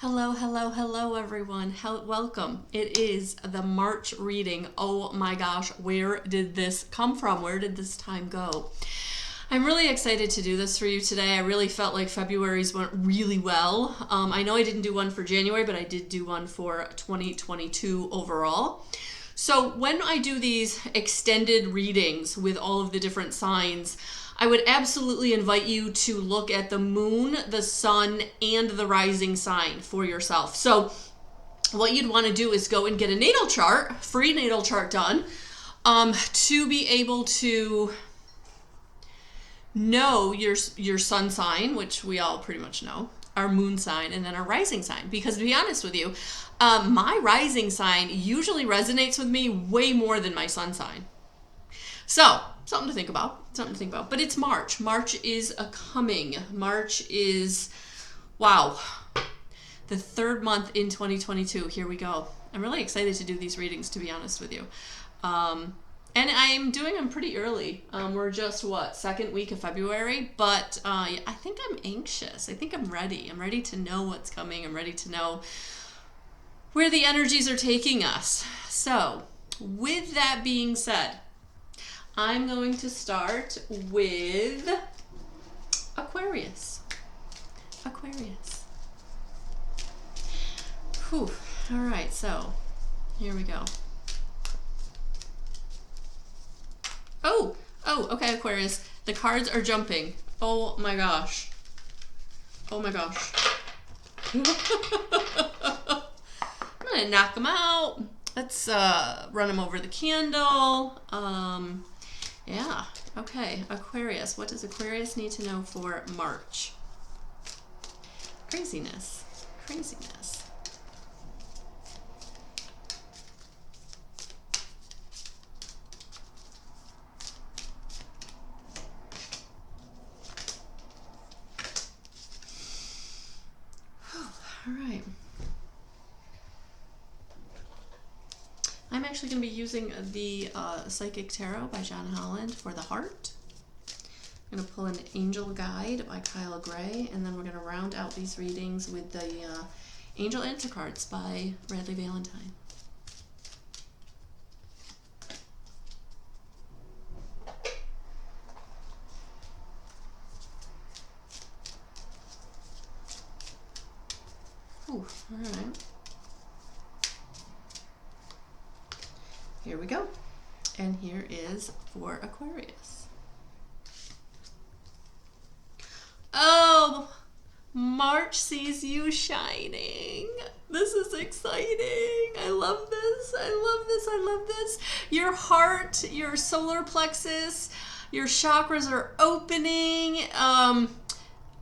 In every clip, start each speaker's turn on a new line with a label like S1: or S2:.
S1: Hello, hello, hello, everyone. Welcome. It is the March reading. Oh my gosh, where did this come from? Where did this time go? I'm really excited to do this for you today. I really felt like February's went really well. I know I didn't do one for January, but I did do one for 2022 overall. So when I do these extended readings with all of the different signs, I would absolutely invite you to look at the moon, the sun, and the rising sign for yourself. So what you'd want to do is go and get a natal chart, free natal chart done, to be able to know your sun sign, which we all pretty much know, our moon sign, and then our rising sign. Because to be honest with you, my rising sign usually resonates with me way more than my sun sign. So, something to think about. But it's March. March is coming. March is, wow, the third month in 2022. Here we go. I'm really excited to do these readings, to be honest with you. And I'm doing them pretty early. We're just, second week of February? But I think I'm anxious. I think I'm ready. I'm ready to know what's coming. I'm ready to know where the energies are taking us. So, with that being said, I'm going to start with Aquarius. Whew. All right, so here we go. Oh, okay, Aquarius. The cards are jumping. Oh my gosh. I'm gonna knock them out. Let's run them over the candle. Yeah, okay, Aquarius. What does Aquarius need to know for March? Craziness. All right. I'm actually going to be using the Psychic Tarot by Holland for the heart. I'm going to pull an Angel Guide by Kyle Gray, and then we're going to round out these readings with the Angel Answer Cards by Radleigh Valentine. Ooh, all right. Here we go. And here is for Aquarius. Oh, March sees you shining. This is exciting. I love this. Your heart, your solar plexus, your chakras are opening.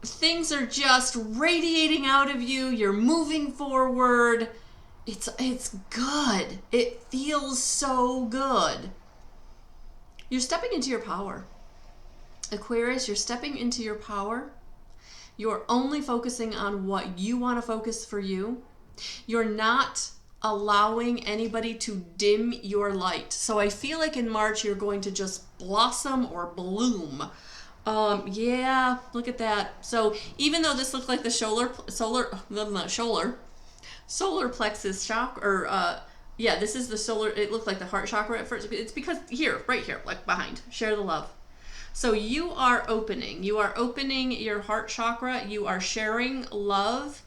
S1: Things are just radiating out of you. You're moving forward. It's good. It feels so good. You're stepping into your power. Aquarius, you're stepping into your power. You're only focusing on what you want to focus for you. You're not allowing anybody to dim your light. So I feel like in March you're going to just blossom or bloom. Yeah, look at that. So even though this looked like the solar plexus chakra, this is the solar, it looked like the heart chakra at first. It's because right here, like behind, share the love. So you are opening your heart chakra. You are sharing love.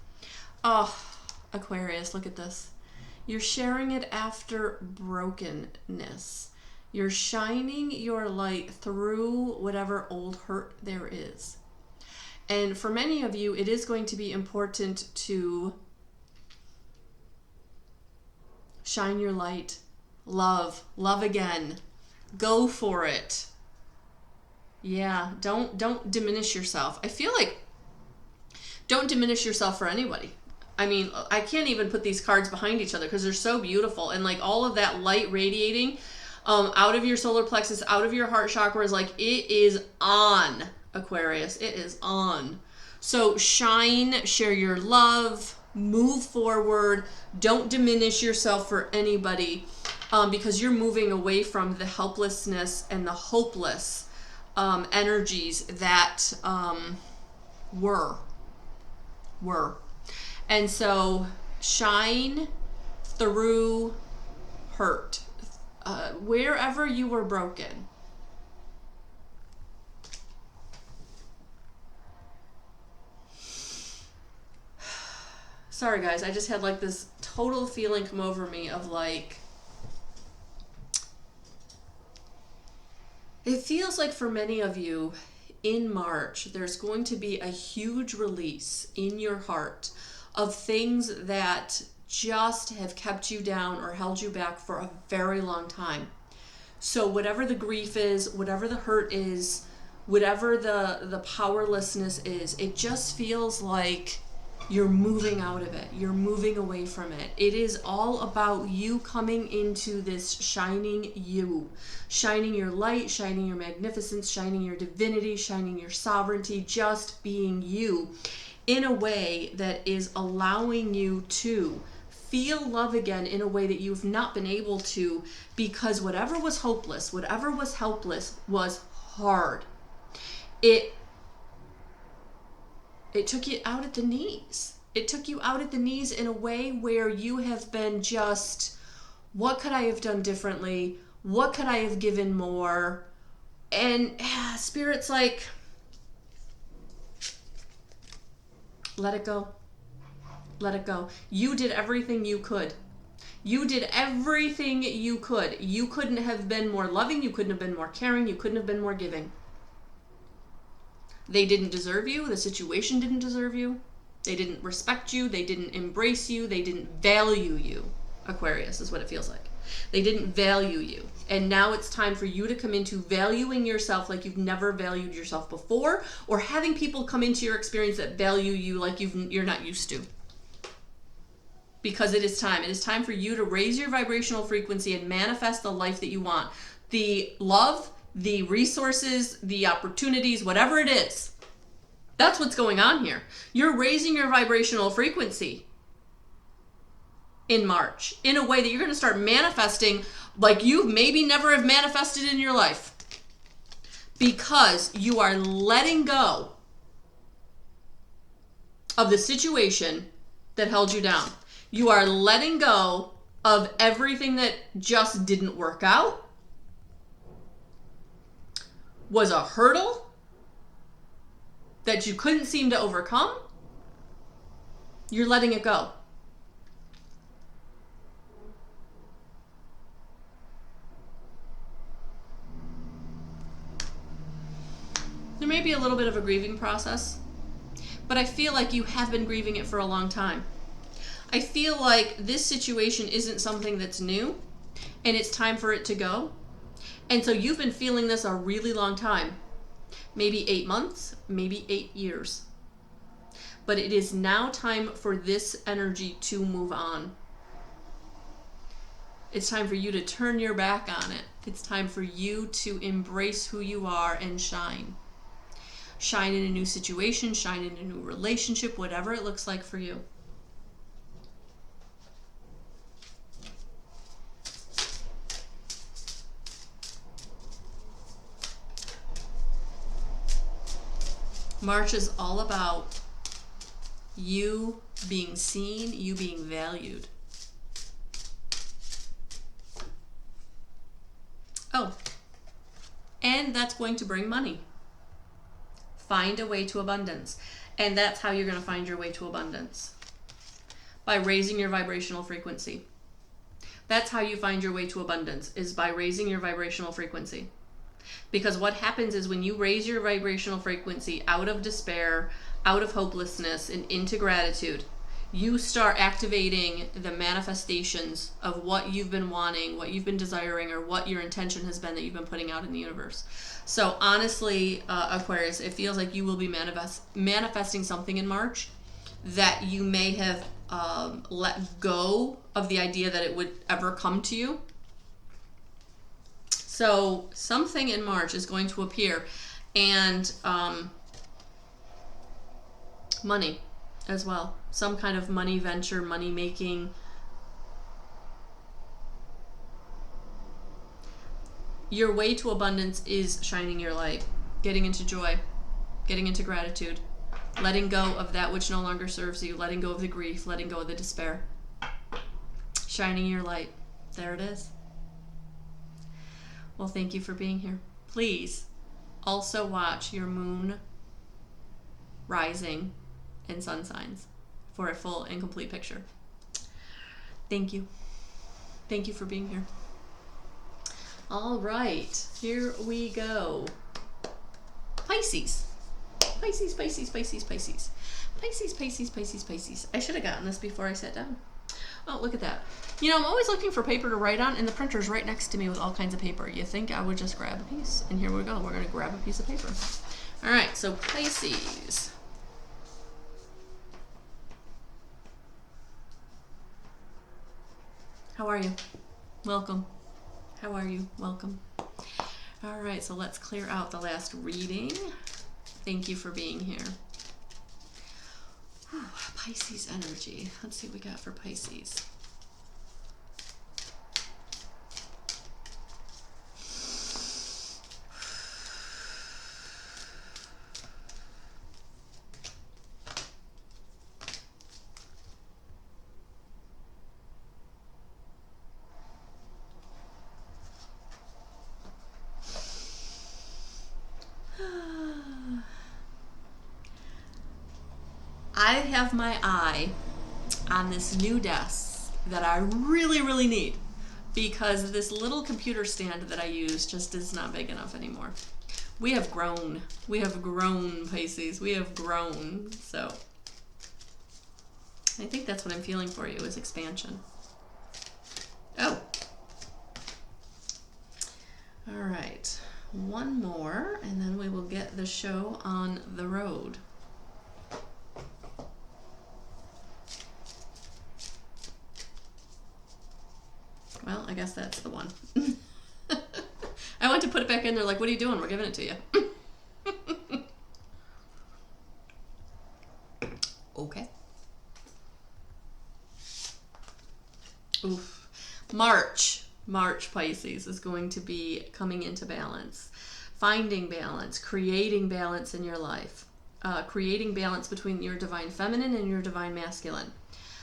S1: Oh, Aquarius, look at this. You're sharing it after brokenness. You're shining your light through whatever old hurt there is. And for many of you, it is going to be important to shine your light. Love again. Go for it. Yeah, don't diminish yourself. I feel like don't diminish yourself for anybody. I mean, I can't even put these cards behind each other because they're so beautiful, and like all of that light radiating out of your solar plexus, out of your heart chakra is like, it is on, Aquarius. It is on. So shine, share your love, move forward. Don't diminish yourself for anybody because you're moving away from the helplessness and the hopeless energies that were. And so shine through hurt. Wherever you were broken. Sorry guys, I just had like this total feeling come over me of like, it feels like for many of you in March, there's going to be a huge release in your heart of things that just have kept you down or held you back for a very long time. So whatever the grief is, whatever the hurt is, whatever the powerlessness is, it just feels like you're moving out of it. You're moving away from it. It is all about you coming into this shining you, shining your light, shining your magnificence, shining your divinity, shining your sovereignty, just being you in a way that is allowing you to feel love again in a way that you've not been able to, because whatever was hopeless, whatever was helpless was hard. It took you out at the knees. It took you out at the knees in a way where you have been just, what could I have done differently? What could I have given more? And Spirit's like, let it go. Let it go. You did everything you could. You did everything you could. You couldn't have been more loving. You couldn't have been more caring. You couldn't have been more giving. They didn't deserve you. The situation didn't deserve you. They didn't respect you. They didn't embrace you. They didn't value you. Aquarius is what it feels like. They didn't value you. And now it's time for you to come into valuing yourself like you've never valued yourself before, or having people come into your experience that value you like you're not used to. Because it is time. It is time for you to raise your vibrational frequency and manifest the life that you want. The love, the resources, the opportunities, whatever it is. That's what's going on here. You're raising your vibrational frequency in March in a way that you're going to start manifesting like you maybe never have manifested in your life, because you are letting go of the situation that held you down. You are letting go of everything that just didn't work out, was a hurdle that you couldn't seem to overcome. You're letting it go. There may be a little bit of a grieving process, but I feel like you have been grieving it for a long time. I feel like this situation isn't something that's new, and it's time for it to go. And so you've been feeling this a really long time. Maybe 8 months, maybe 8 years. But it is now time for this energy to move on. It's time for you to turn your back on it. It's time for you to embrace who you are and shine. Shine in a new situation, shine in a new relationship, whatever it looks like for you. March is all about you being seen, you being valued. Oh, and that's going to bring money. Find a way to abundance. And that's how you're going to find your way to abundance. By raising your vibrational frequency. That's how you find your way to abundance, is by raising your vibrational frequency. Because what happens is when you raise your vibrational frequency out of despair, out of hopelessness, and into gratitude, you start activating the manifestations of what you've been wanting, what you've been desiring, or what your intention has been that you've been putting out in the universe. So honestly, Aquarius, it feels like you will be manifesting something in March that you may have let go of the idea that it would ever come to you. So something in March is going to appear, and money as well. Some kind of money venture, money making. Your way to abundance is shining your light, getting into joy, getting into gratitude, letting go of that which no longer serves you, letting go of the grief, letting go of the despair, shining your light. There it is. Well, thank you for being here. Please also watch your moon rising and sun signs for a full and complete picture. Thank you. Thank you for being here. All right, here we go. Pisces. Pisces, Pisces, Pisces, Pisces. Pisces, Pisces, Pisces, Pisces. I should have gotten this before I sat down. Oh, look at that. You know, I'm always looking for paper to write on, and the printer's right next to me with all kinds of paper. You think I would just grab a piece? And here we go. We're going to grab a piece of paper. All right, so Pisces. How are you? Welcome. How are you? Welcome. All right, so let's clear out the last reading. Thank you for being here. Whew, Pisces energy. Let's see what we got for Pisces. I have my eye on this new desk that I really, really need because this little computer stand that I use just is not big enough anymore. We have grown. We have grown, Pisces. We have grown. So I think that's what I'm feeling for you is expansion. Oh. All right. One more, and then we will get the show on the road. Well, I guess that's the one. I went to put it back in there like, what are you doing? We're giving it to you. Okay. Oof. March, Pisces, is going to be coming into balance. Finding balance, creating balance in your life. Creating balance between your divine feminine and your divine masculine.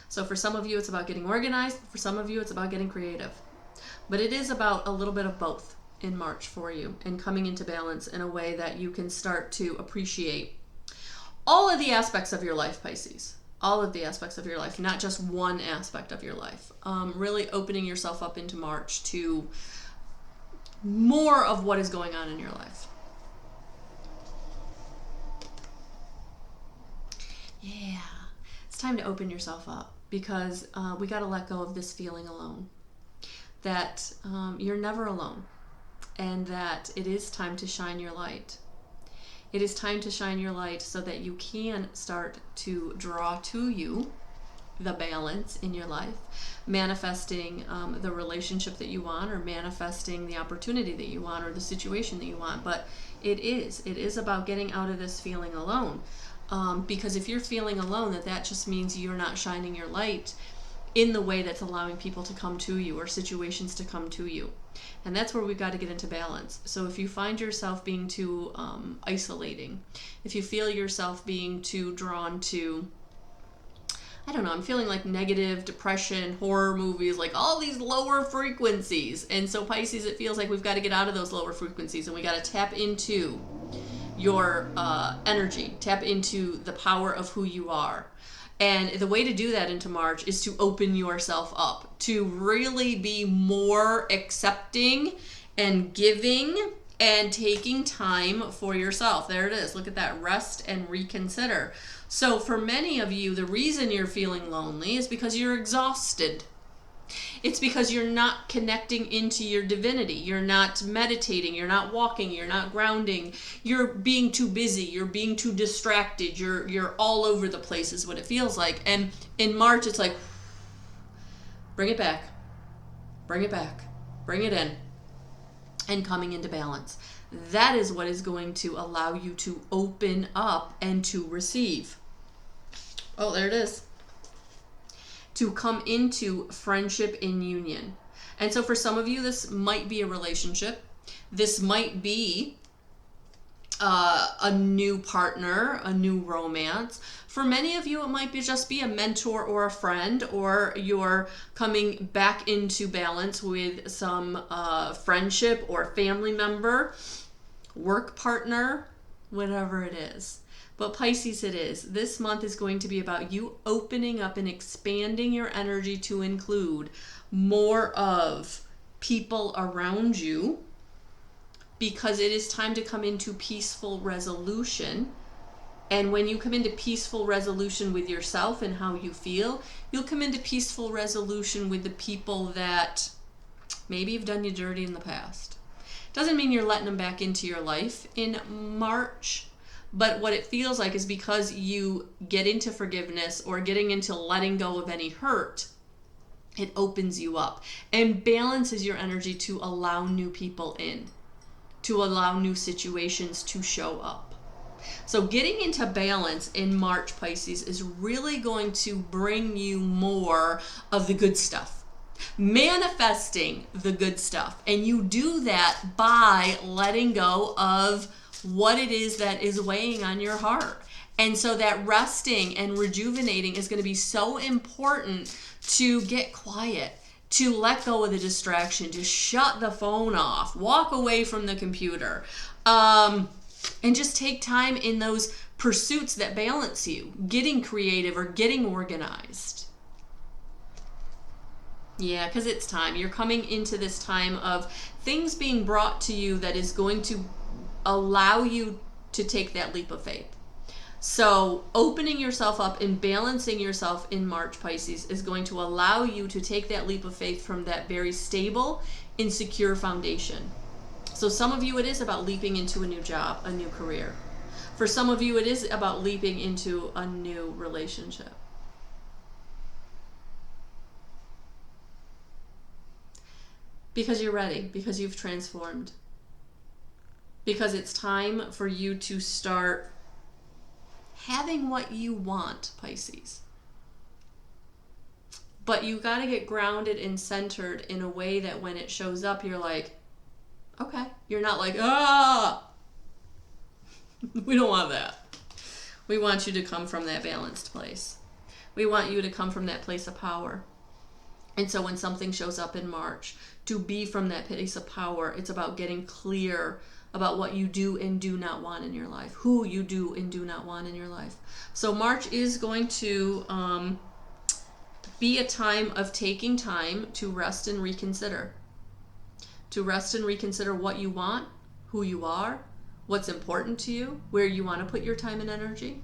S1: So for some of you, it's about getting organized. For some of you, it's about getting creative. But it is about a little bit of both in March for you and coming into balance in a way that you can start to appreciate all of the aspects of your life, Pisces. All of the aspects of your life, not just one aspect of your life. Really opening yourself up into March to more of what is going on in your life. Yeah, it's time to open yourself up. Because we got to let go of this feeling alone. That you're never alone. And that it is time to shine your light. It is time to shine your light so that you can start to draw to you the balance in your life. Manifesting the relationship that you want, or manifesting the opportunity that you want, or the situation that you want. But it is about getting out of this feeling alone. Because if you're feeling alone, that just means you're not shining your light in the way that's allowing people to come to you or situations to come to you. And that's where we've got to get into balance. So if you find yourself being too isolating, if you feel yourself being too drawn to, I don't know, I'm feeling like negative, depression, horror movies, like all these lower frequencies. And so Pisces, it feels like we've got to get out of those lower frequencies and we got to tap into your energy, tap into the power of who you are. And the way to do that into March is to open yourself up, to really be more accepting and giving and taking time for yourself. There it is. Look at that. Rest and reconsider. So for many of you, the reason you're feeling lonely is because you're exhausted. It's because you're not connecting into your divinity. You're not meditating. You're not walking. You're not grounding. You're being too busy. You're being too distracted. You're all over the place is what it feels like. And in March, it's like, bring it back. Bring it back. Bring it in. And coming into balance. That is what is going to allow you to open up and to receive. Oh, there it is. To come into friendship in union. And so for some of you, this might be a relationship. This might be a new partner, a new romance. For many of you, it might just be a mentor or a friend, or you're coming back into balance with some friendship or family member, work partner, whatever it is. But Pisces, it is. This month is going to be about you opening up and expanding your energy to include more of people around you, because it is time to come into peaceful resolution. And when you come into peaceful resolution with yourself and how you feel, you'll come into peaceful resolution with the people that maybe have done you dirty in the past. Doesn't mean you're letting them back into your life in March, but what it feels like is because you get into forgiveness or getting into letting go of any hurt, it opens you up and balances your energy to allow new people in, to allow new situations to show up. So getting into balance in March, Pisces, is really going to bring you more of the good stuff, manifesting the good stuff. And you do that by letting go of what it is that is weighing on your heart. And so that resting and rejuvenating is going to be so important, to get quiet, to let go of the distraction, to shut the phone off, walk away from the computer, and just take time in those pursuits that balance you, getting creative or getting organized. Yeah, because it's time. You're coming into this time of things being brought to you that is going to allow you to take that leap of faith. So opening yourself up and balancing yourself in March, Pisces, is going to allow you to take that leap of faith from that very stable, insecure foundation. So some of you, it is about leaping into a new job, a new career. For some of you, it is about leaping into a new relationship. Because you're ready, because you've transformed. Because it's time for you to start having what you want, Pisces. But you got to get grounded and centered in a way that when it shows up, you're like, okay. You're not like, we don't want that. We want you to come from that balanced place. We want you to come from that place of power. And so when something shows up in March, to be from that place of power, it's about getting clear about what you do and do not want in your life, who you do and do not want in your life. So March is going to be a time of taking time to rest and reconsider. To rest and reconsider what you want, who you are, what's important to you, where you want to put your time and energy.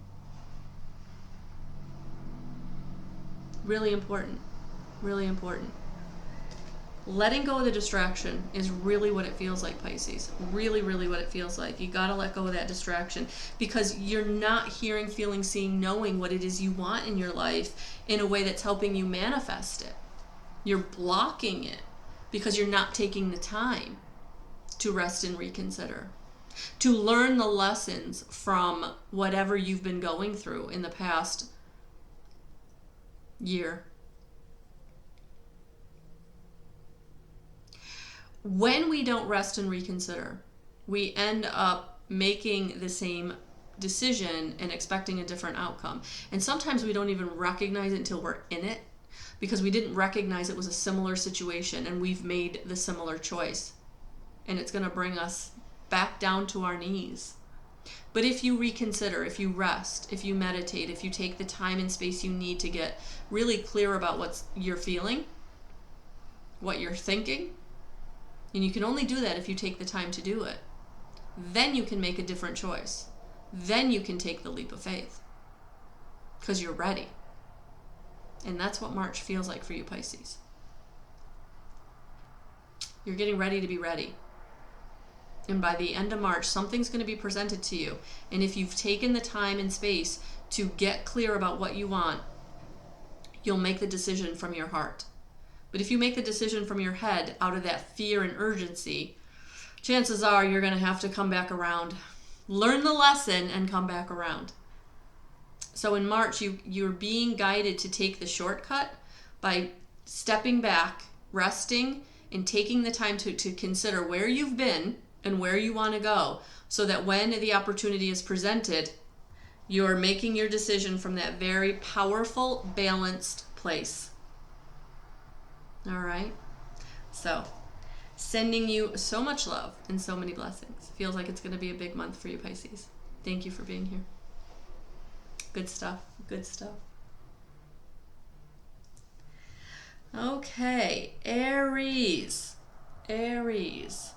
S1: Really important. Really important. Letting go of the distraction is really what it feels like, Pisces. Really, really what it feels like. You got to let go of that distraction, because you're not hearing, feeling, seeing, knowing what it is you want in your life in a way that's helping you manifest it. You're blocking it because you're not taking the time to rest and reconsider, to learn the lessons from whatever you've been going through in the past year. When we don't rest and reconsider, we end up making the same decision and expecting a different outcome. And sometimes we don't even recognize it until we're in it, because we didn't recognize it was a similar situation and we've made the similar choice. And it's going to bring us back down to our knees. But if you reconsider, if you rest, if you meditate, if you take the time and space you need to get really clear about what you're feeling, what you're thinking, and you can only do that if you take the time to do it, then you can make a different choice. Then you can take the leap of faith, because you're ready. And that's what March feels like for you, Pisces. You're getting ready to be ready. And by the end of March, something's going to be presented to you. And if you've taken the time and space to get clear about what you want, you'll make the decision from your heart. But if you make the decision from your head out of that fear and urgency, chances are you're going to have to come back around. Learn the lesson and come back around. So in March, you're being guided to take the shortcut by stepping back, resting, and taking the time to consider where you've been and where you want to go, so that when the opportunity is presented, you're making your decision from that very powerful, balanced place. All right? So, sending you so much love and so many blessings. Feels like it's going to be a big month for you, Pisces. Thank you for being here. Good stuff. Good stuff. Okay, Aries. Aries.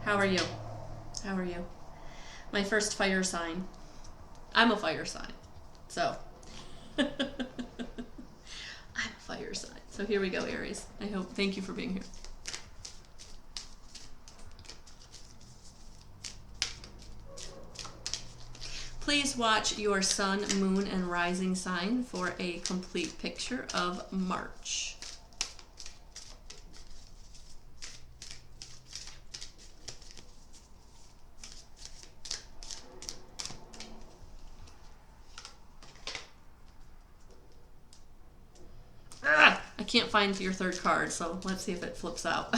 S1: How are you? How are you? My first fire sign. I'm a fire sign. So, I'm a fire sign. So here we go, Aries. Thank you for being here. Please watch your sun, moon, and rising sign for a complete picture of March. I can't find your third card, so let's see if it flips out.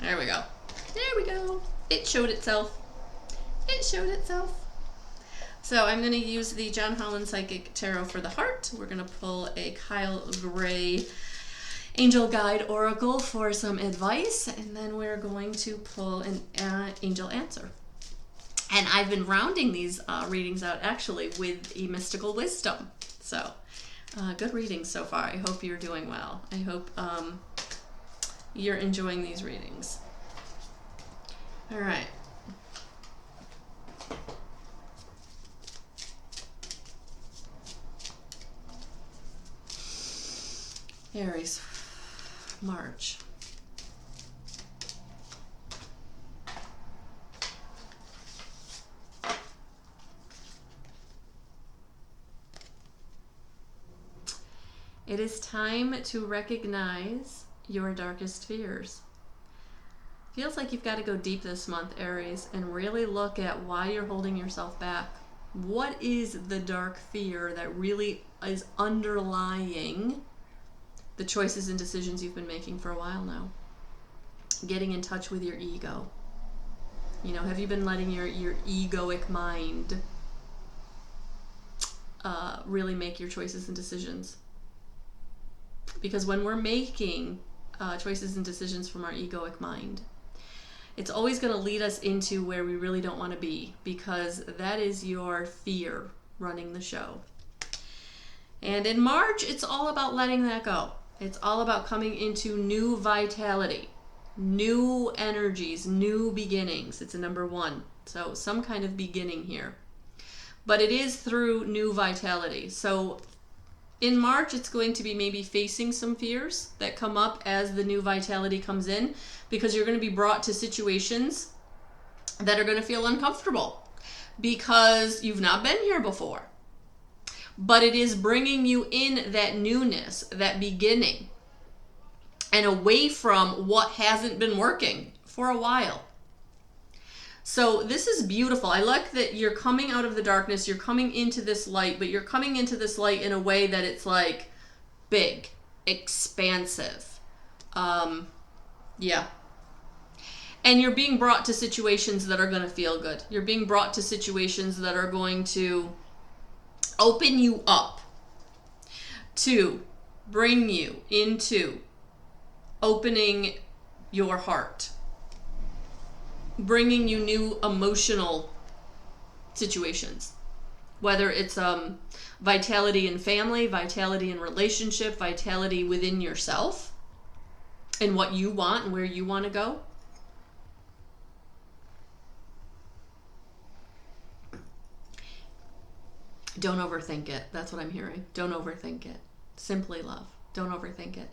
S1: There we go. There we go. It showed itself. It showed itself. So I'm going to use the John Holland Psychic Tarot for the heart. We're going to pull a Kyle Gray Angel Guide Oracle for some advice, and then we're going to pull an Angel Answer. And I've been rounding these readings out actually with a mystical wisdom. So good readings so far. I hope you're doing well. I hope you're enjoying these readings. All right. Aries, March. It is time to recognize your darkest fears. Feels like you've got to go deep this month, Aries, and really look at why you're holding yourself back. What is the dark fear that really is underlying the choices and decisions you've been making for a while now? Getting in touch with your ego. You know, have you been letting your egoic mind really make your choices and decisions? Because when we're making choices and decisions from our egoic mind, it's always going to lead us into where we really don't want to be, because that is your fear running the show. And in March, it's all about letting that go. It's all about coming into new vitality, new energies, new beginnings. It's a number one. So some kind of beginning here. But it is through new vitality. So in March, it's going to be maybe facing some fears that come up as the new vitality comes in, because you're going to be brought to situations that are going to feel uncomfortable because you've not been here before. But it is bringing you in that newness, that beginning, and away from what hasn't been working for a while. So this is beautiful. I like that you're coming out of the darkness, you're coming into this light, but you're coming into this light in a way that it's like big, expansive. Yeah. And you're being brought to situations that are going to feel good. You're being brought to situations that are going to open you up, to bring you into opening your heart, bringing you new emotional situations, whether it's vitality in family, vitality in relationship, vitality within yourself and what you want and where you want to go. Don't overthink it. That's what I'm hearing. Don't overthink it. Simply love. Don't overthink it.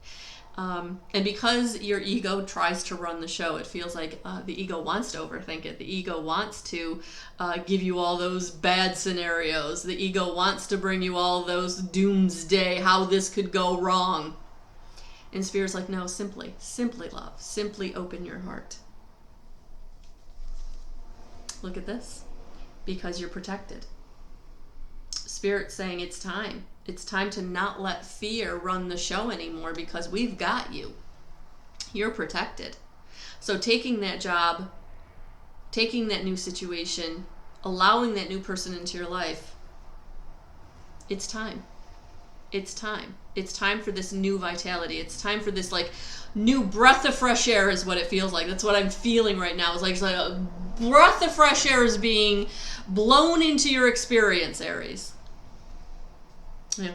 S1: And because your ego tries to run the show, it feels like the ego wants to overthink it. The ego wants to give you all those bad scenarios. The ego wants to bring you all those doomsday, how this could go wrong. And Spirit's like, no, simply love. Simply open your heart. Look at this. Because you're protected. Spirit's saying it's time. It's time to not let fear run the show anymore, because we've got you. You're protected. So taking that job, taking that new situation, allowing that new person into your life, it's time. It's time. It's time for this new vitality. It's time for this like new breath of fresh air is what it feels like. That's what I'm feeling right now. It's like a breath of fresh air is being blown into your experience, Aries. Yeah.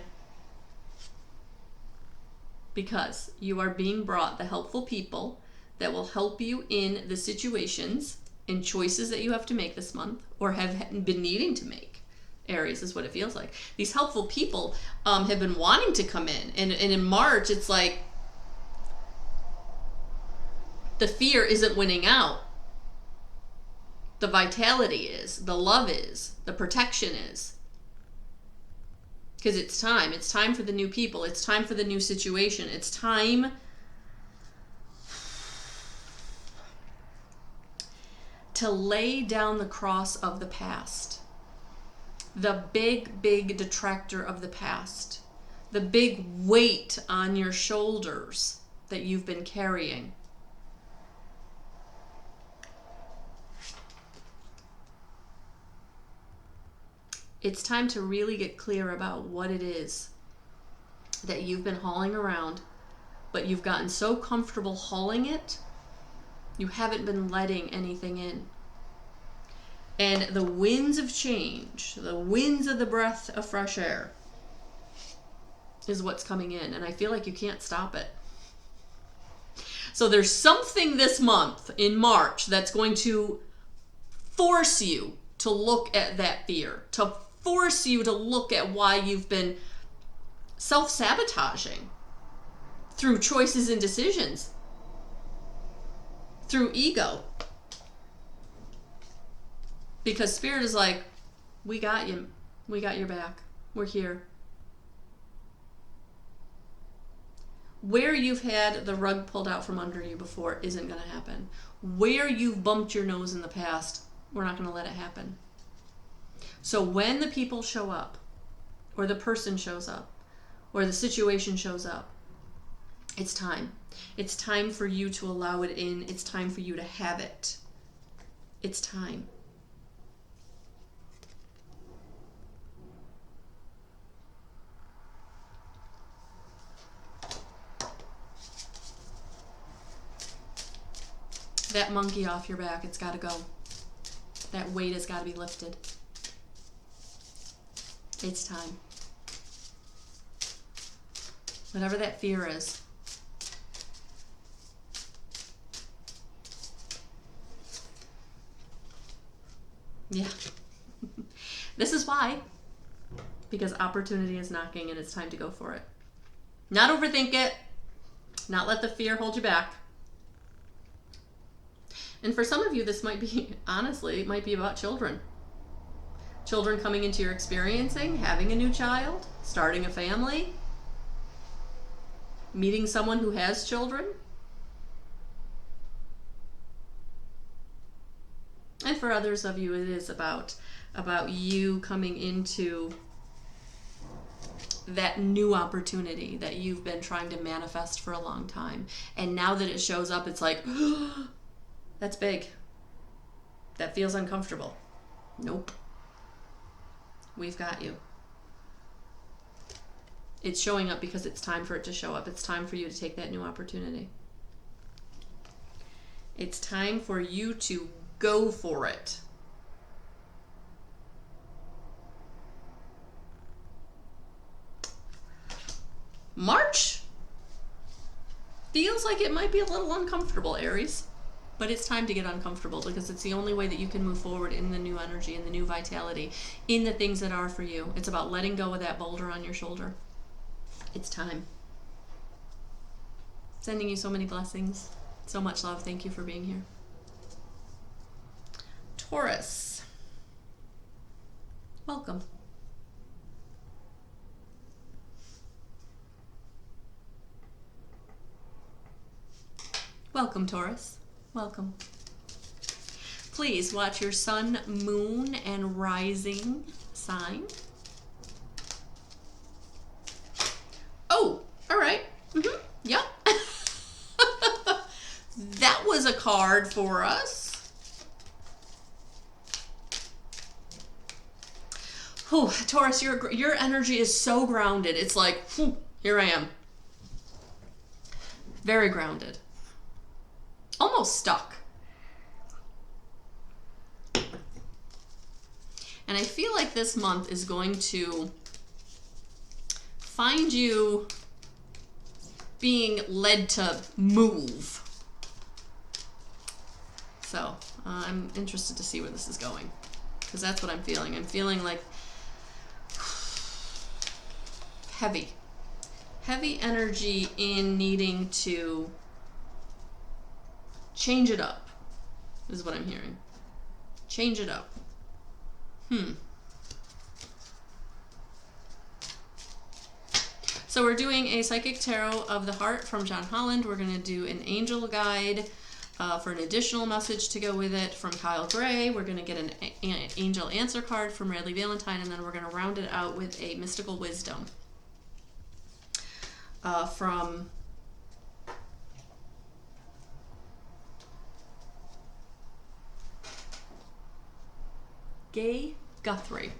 S1: Because you are being brought the helpful people that will help you in the situations and choices that you have to make this month or have been needing to make. Aries is what it feels like. These helpful people have been wanting to come in. And in March, it's like the fear isn't winning out. The vitality is, the love is, the protection is. Because it's time. It's time for the new people. It's time for the new situation. It's time to lay down the cross of the past. The big, big detractor of the past. The big weight on your shoulders that you've been carrying. It's time to really get clear about what it is that you've been hauling around, but you've gotten so comfortable hauling it, you haven't been letting anything in. And the winds of change, the winds of the breath of fresh air is what's coming in. And I feel like you can't stop it. So there's something this month in March that's going to force you to look at that fear, to force you to look at why you've been self-sabotaging through choices and decisions, through ego. Because Spirit is like, we got you. We got your back. We're here. Where you've had the rug pulled out from under you before isn't going to happen. Where you've bumped your nose in the past, we're not going to let it happen. So when the people show up, or the person shows up, or the situation shows up, it's time. It's time for you to allow it in. It's time for you to have it. It's time. That monkey off your back, it's got to go. That weight has got to be lifted. It's time. Whatever that fear is. Yeah. This is why. Because opportunity is knocking and it's time to go for it. Not overthink it. Not let the fear hold you back. And for some of you, this might be, honestly, it might be about children. Children coming into your experiencing, having a new child, starting a family, meeting someone who has children. And for others of you, it is about you coming into that new opportunity that you've been trying to manifest for a long time. And now that it shows up, it's like, that's big. That feels uncomfortable. Nope. We've got you. It's showing up because it's time for it to show up. It's time for you to take that new opportunity. It's time for you to go for it. March feels like it might be a little uncomfortable, Aries. But it's time to get uncomfortable because it's the only way that you can move forward in the new energy, in the new vitality, in the things that are for you. It's about letting go of that boulder on your shoulder. It's time. Sending you so many blessings. So much love. Thank you for being here. Taurus. Welcome. Welcome, Taurus. Welcome. Please watch your sun, moon, and rising sign. is a card for us. Oh, Taurus, your energy is so grounded. It's like, here I am. Very grounded. Almost stuck. And I feel like this month is going to find you being led to move. So I'm interested to see where this is going, because that's what I'm feeling. I'm feeling like heavy energy in needing to change it up, is what I'm hearing. Change it up. So we're doing a Psychic Tarot of the Heart from John Holland. We're going to do an angel guide for an additional message to go with it from Kyle Gray. We're going to get an angel answer card from Radleigh Valentine, and then we're going to round it out with a mystical wisdom from Gay Guthrie.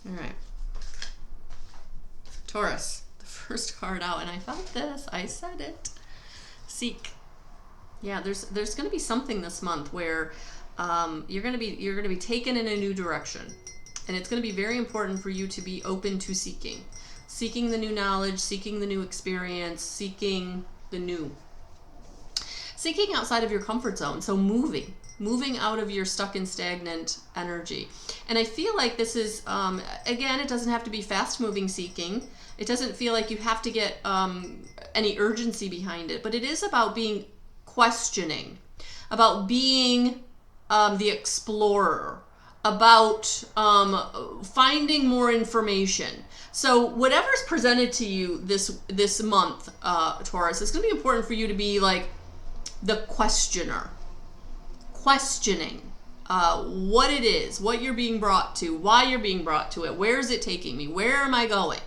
S1: All right. Taurus, the first card out, and I felt this, I said it. Seek. Yeah, there's going to be something this month where you're going to be taken in a new direction, and it's going to be very important for you to be open to seeking the new knowledge, seeking the new experience, seeking the new, seeking outside of your comfort zone. So moving out of your stuck and stagnant energy. And I feel like this is, again, it doesn't have to be fast moving seeking. It doesn't feel like you have to get any urgency behind it, but it is about being questioning, about being the explorer, about finding more information. So whatever's presented to you this month, Taurus, it's going to be important for you to be like the questioner, questioning what it is, what you're being brought to, why you're being brought to it, where is it taking me, where am I going?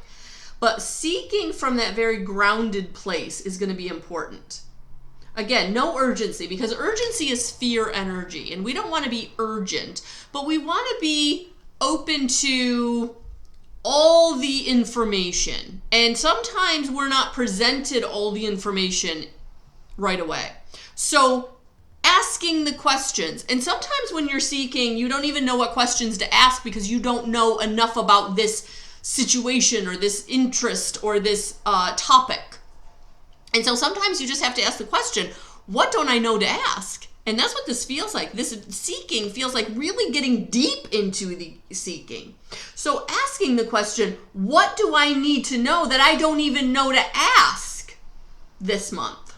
S1: But seeking from that very grounded place is going to be important. Again, no urgency, because urgency is fear energy, and we don't want to be urgent, but we want to be open to all the information. And sometimes we're not presented all the information right away. So asking the questions, and sometimes when you're seeking, you don't even know what questions to ask because you don't know enough about this situation or this interest or this topic. And so sometimes you just have to ask the question, what don't I know to ask? And that's what this feels like. This seeking feels like really getting deep into the seeking. So asking the question, what do I need to know that I don't even know to ask this month?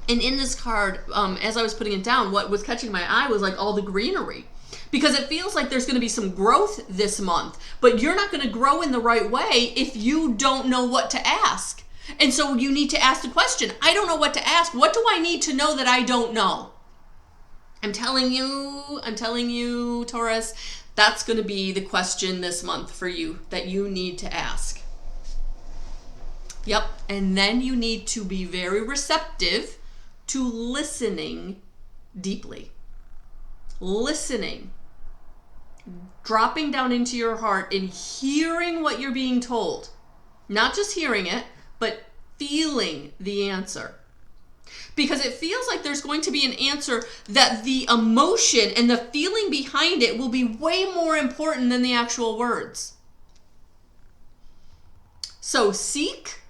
S1: And in this card, as I was putting it down, what was catching my eye was like all the greenery. Because it feels like there's going to be some growth this month, but you're not going to grow in the right way if you don't know what to ask. And so you need to ask the question, I don't know what to ask. What do I need to know that I don't know? I'm telling you, Taurus, that's going to be the question this month for you that you need to ask. Yep. And then you need to be very receptive to listening deeply. Listening. Dropping down into your heart and hearing what you're being told. Not just hearing it, but feeling the answer. Because it feels like there's going to be an answer that the emotion and the feeling behind it will be way more important than the actual words. So seek,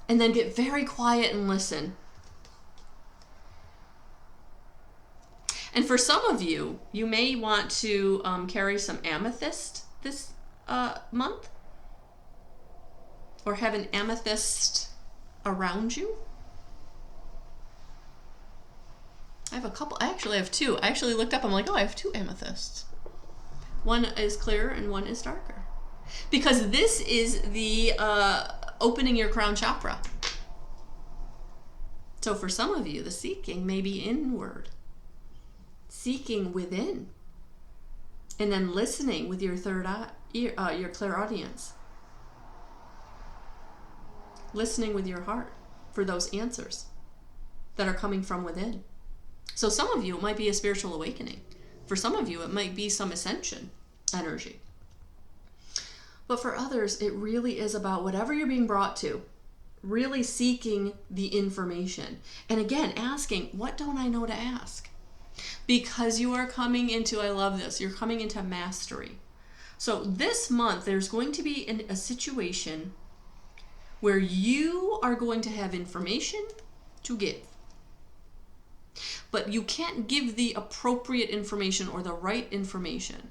S1: and then get very quiet and listen. And for some of you, you may want to carry some amethyst this month, or have an amethyst around you. I have a couple. I actually have two. I actually looked up. I'm like, oh, I have two amethysts. One is clearer and one is darker. Because this is the opening your crown chakra. So for some of you, the seeking may be inward. seeking within, and then listening with your third eye, your clairaudience. Listening with your heart for those answers that are coming from within. So some of you, it might be a spiritual awakening. For some of you, it might be some ascension energy. But for others, it really is about whatever you're being brought to, really seeking the information. And again, asking, what don't I know to ask? Because you are coming into, I love this, you're coming into mastery. So this month, there's going to be a situation where you are going to have information to give. But you can't give the appropriate information or the right information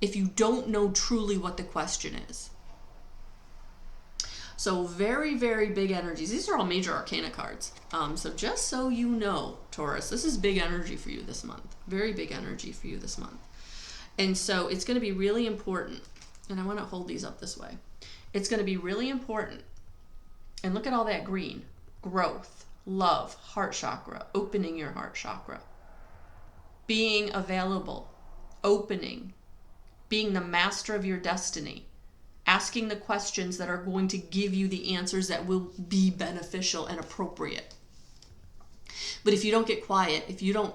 S1: if you don't know truly what the question is. So very, very big energies. These are all major arcana cards. So just so you know, Taurus, this is big energy for you this month. Very big energy for you this month. And so it's going to be really important. And I want to hold these up this way. It's going to be really important. And look at all that green. Growth, love, heart chakra, opening your heart chakra. Being available, opening, being the master of your destiny. Asking the questions that are going to give you the answers that will be beneficial and appropriate. But if you don't get quiet, if you don't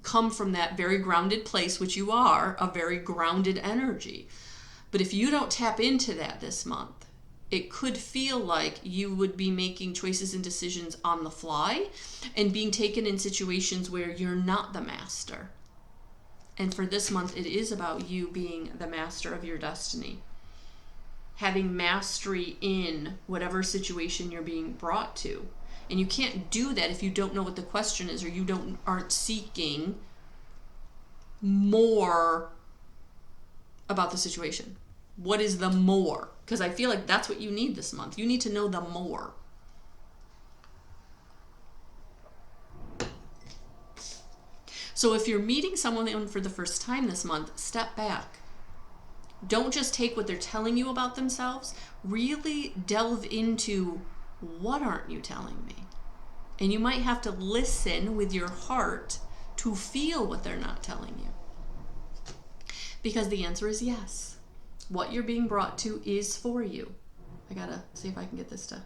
S1: come from that very grounded place, which you are, a very grounded energy, but if you don't tap into that this month, it could feel like you would be making choices and decisions on the fly and being taken in situations where you're not the master. And for this month, it is about you being the master of your destiny. Having mastery in whatever situation you're being brought to. And you can't do that if you don't know what the question is, or you aren't seeking more about the situation. What is the more? Because I feel like that's what you need this month. You need to know the more. So if you're meeting someone for the first time this month, step back. Don't just take what they're telling you about themselves. Really delve into, what aren't you telling me? And you might have to listen with your heart to feel what they're not telling you. Because the answer is yes. What you're being brought to is for you. I gotta see if I can get this to...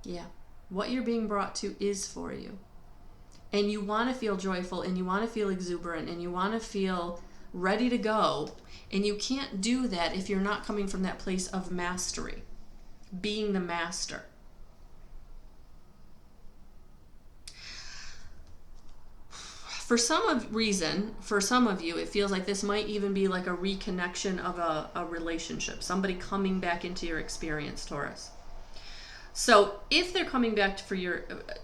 S1: Yeah. What you're being brought to is for you. And you want to feel joyful, and you want to feel exuberant, and you want to feel ready to go. And you can't do that if you're not coming from that place of mastery, being the master. For some reason, for some of you, it feels like this might even be like a reconnection of a relationship, somebody coming back into your experience, Taurus. So if they're coming back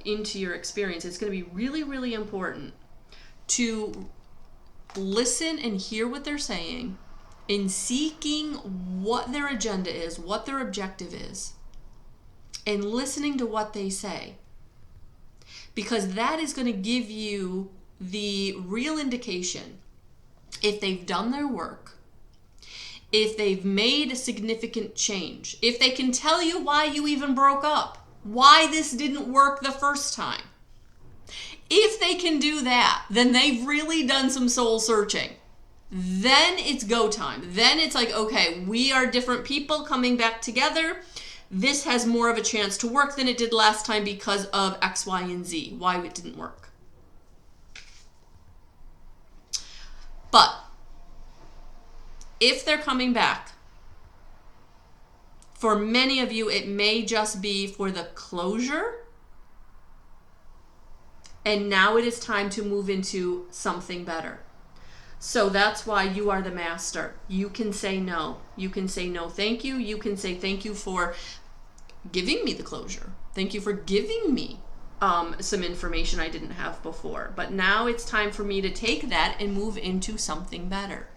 S1: into your experience, it's going to be really, really important to listen and hear what they're saying, in seeking what their agenda is, what their objective is, and listening to what they say. Because that is going to give you the real indication if they've done their work, if they've made a significant change, if they can tell you why you even broke up, why this didn't work the first time. If they can do that, then they've really done some soul searching. Then it's go time. Then it's like, okay, we are different people coming back together. This has more of a chance to work than it did last time because of X, Y, and Z, why it didn't work. But if they're coming back, for many of you, it may just be for the closure. And now it is time to move into something better. So that's why you are the master. You can say no. You can say no, thank you. You can say thank you for giving me the closure. Thank you for giving me some information I didn't have before. But now it's time for me to take that and move into something better.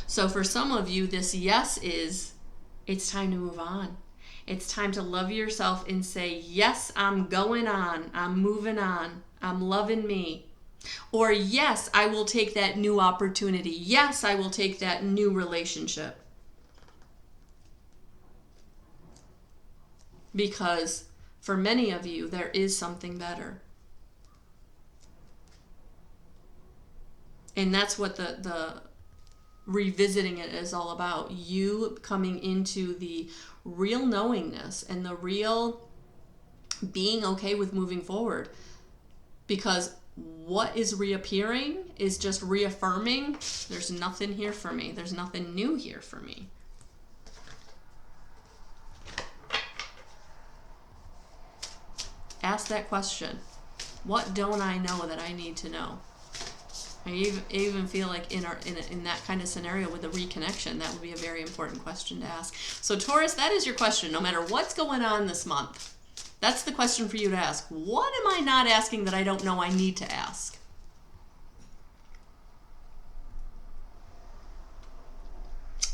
S1: So for some of you, this yes is, it's time to move on. It's time to love yourself and say, yes, I'm going on. I'm moving on. I'm loving me. Or yes, I will take that new opportunity. Yes, I will take that new relationship. Because For many of you, there is something better. And that's what the revisiting it is all about. You coming into the real knowingness and the real being okay with moving forward. Because what is reappearing is just reaffirming there's nothing here for me. There's nothing new here for me. Ask that question. What don't I know that I need to know? I even feel like in that kind of scenario with the reconnection, that would be a very important question to ask. So Taurus, that is your question. No matter what's going on this month, that's the question for you to ask. What am I not asking that I don't know I need to ask?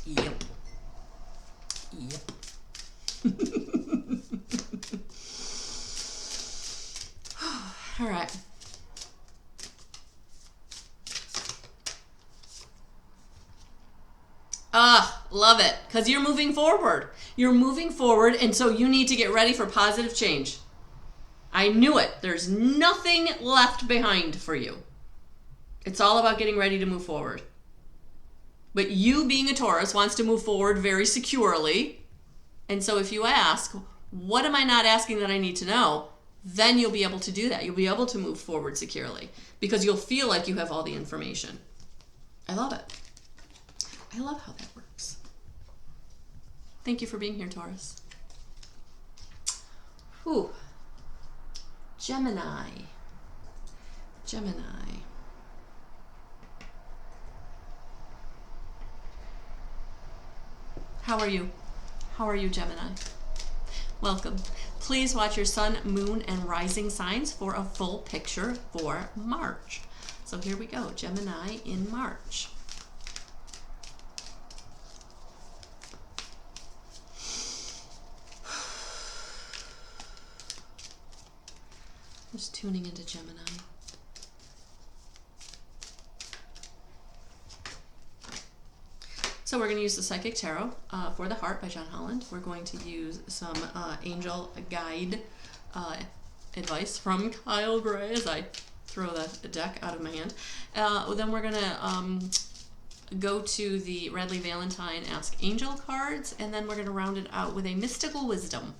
S1: Yep. All right. Love it. Because you're moving forward. You're moving forward, and so you need to get ready for positive change. I knew it. There's nothing left behind for you. It's all about getting ready to move forward. But you, being a Taurus, wants to move forward very securely. And so if you ask, what am I not asking that I need to know? Then you'll be able to do that. You'll be able to move forward securely because you'll feel like you have all the information. I love it. I love how that works. Thank you for being here, Taurus. Whew. Gemini. How are you? How are you, Gemini? Welcome. Please watch your sun, moon, and rising signs for a full picture for March. So here we go, Gemini in March. Just tuning into Gemini. So we're going to use the Psychic Tarot for the Heart by John Holland. We're going to use some angel guide advice from Kyle Gray as I throw the deck out of my hand. Then we're going to go to the Radleigh Valentine Ask Angel cards, and then we're going to round it out with a Mystical Wisdom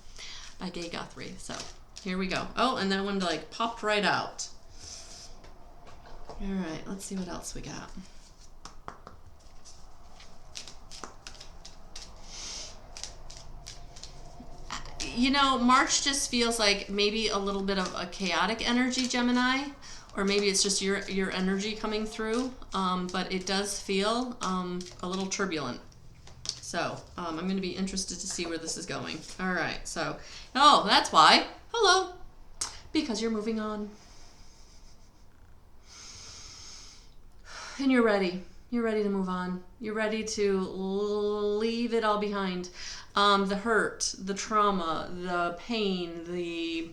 S1: by Gay Guthrie. So here we go. Oh, and that one like popped right out. All right, let's see what else we got. You know, March just feels like maybe a little bit of a chaotic energy, Gemini, or maybe it's just your energy coming through, but it does feel a little turbulent. So I'm going to be interested to see where this is going. All right, so, oh, that's why. Hello. Because you're moving on. And you're ready. You're ready to move on. You're ready to leave it all behind. The hurt, the trauma, the pain, the